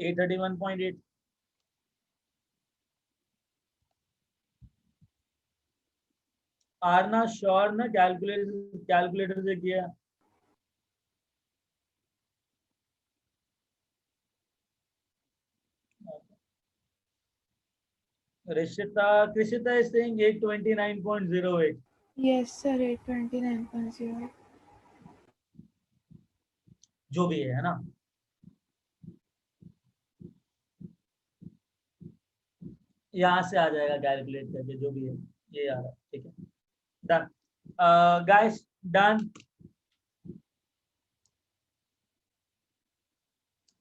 $831.8। आर ना श्योर ना, कैलकुलेटर से किया? Krishita is saying 829.08. Yes, sir, 829.0. जो भी है ना, यहाँ से आ जाएगा कैलकुलेट करके, जो भी है ये आ रहा है। ठीक है, done guys, done.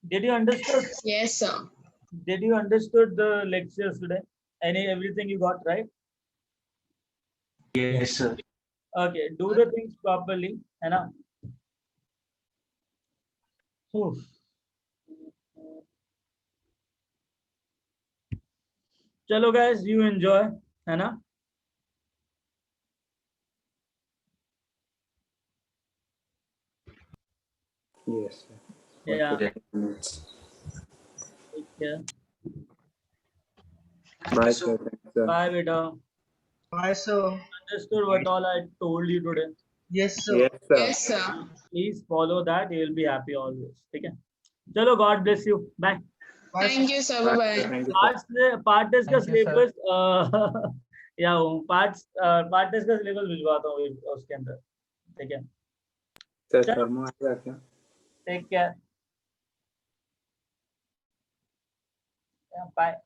Did you understood? Yes, sir. Did you understood the lectures today? Everything you got right? Yes sir. Okay, do the things properly, है ना? चलो guys, you enjoy, है ना? Yes sir. Yeah. Okay. Take care. Bye sir. Thanks, sir. Bye beta. Bye sir. Understood what all I told you today? Yes sir. Yes sir. Yes, sir. Please follow that. You will be happy always. ठीक है? चलो, God bless you. Bye. Thank you, sir. Bye, Bye. sir. Thank you, sir. Part test का Thank you, sir. सिलेबस या पार्ट टेस्ट का सिलेबस भिजवाता हूँ उसके अंदर। ठीक है, सर शर्मा आएगा क्या? Take care, bye.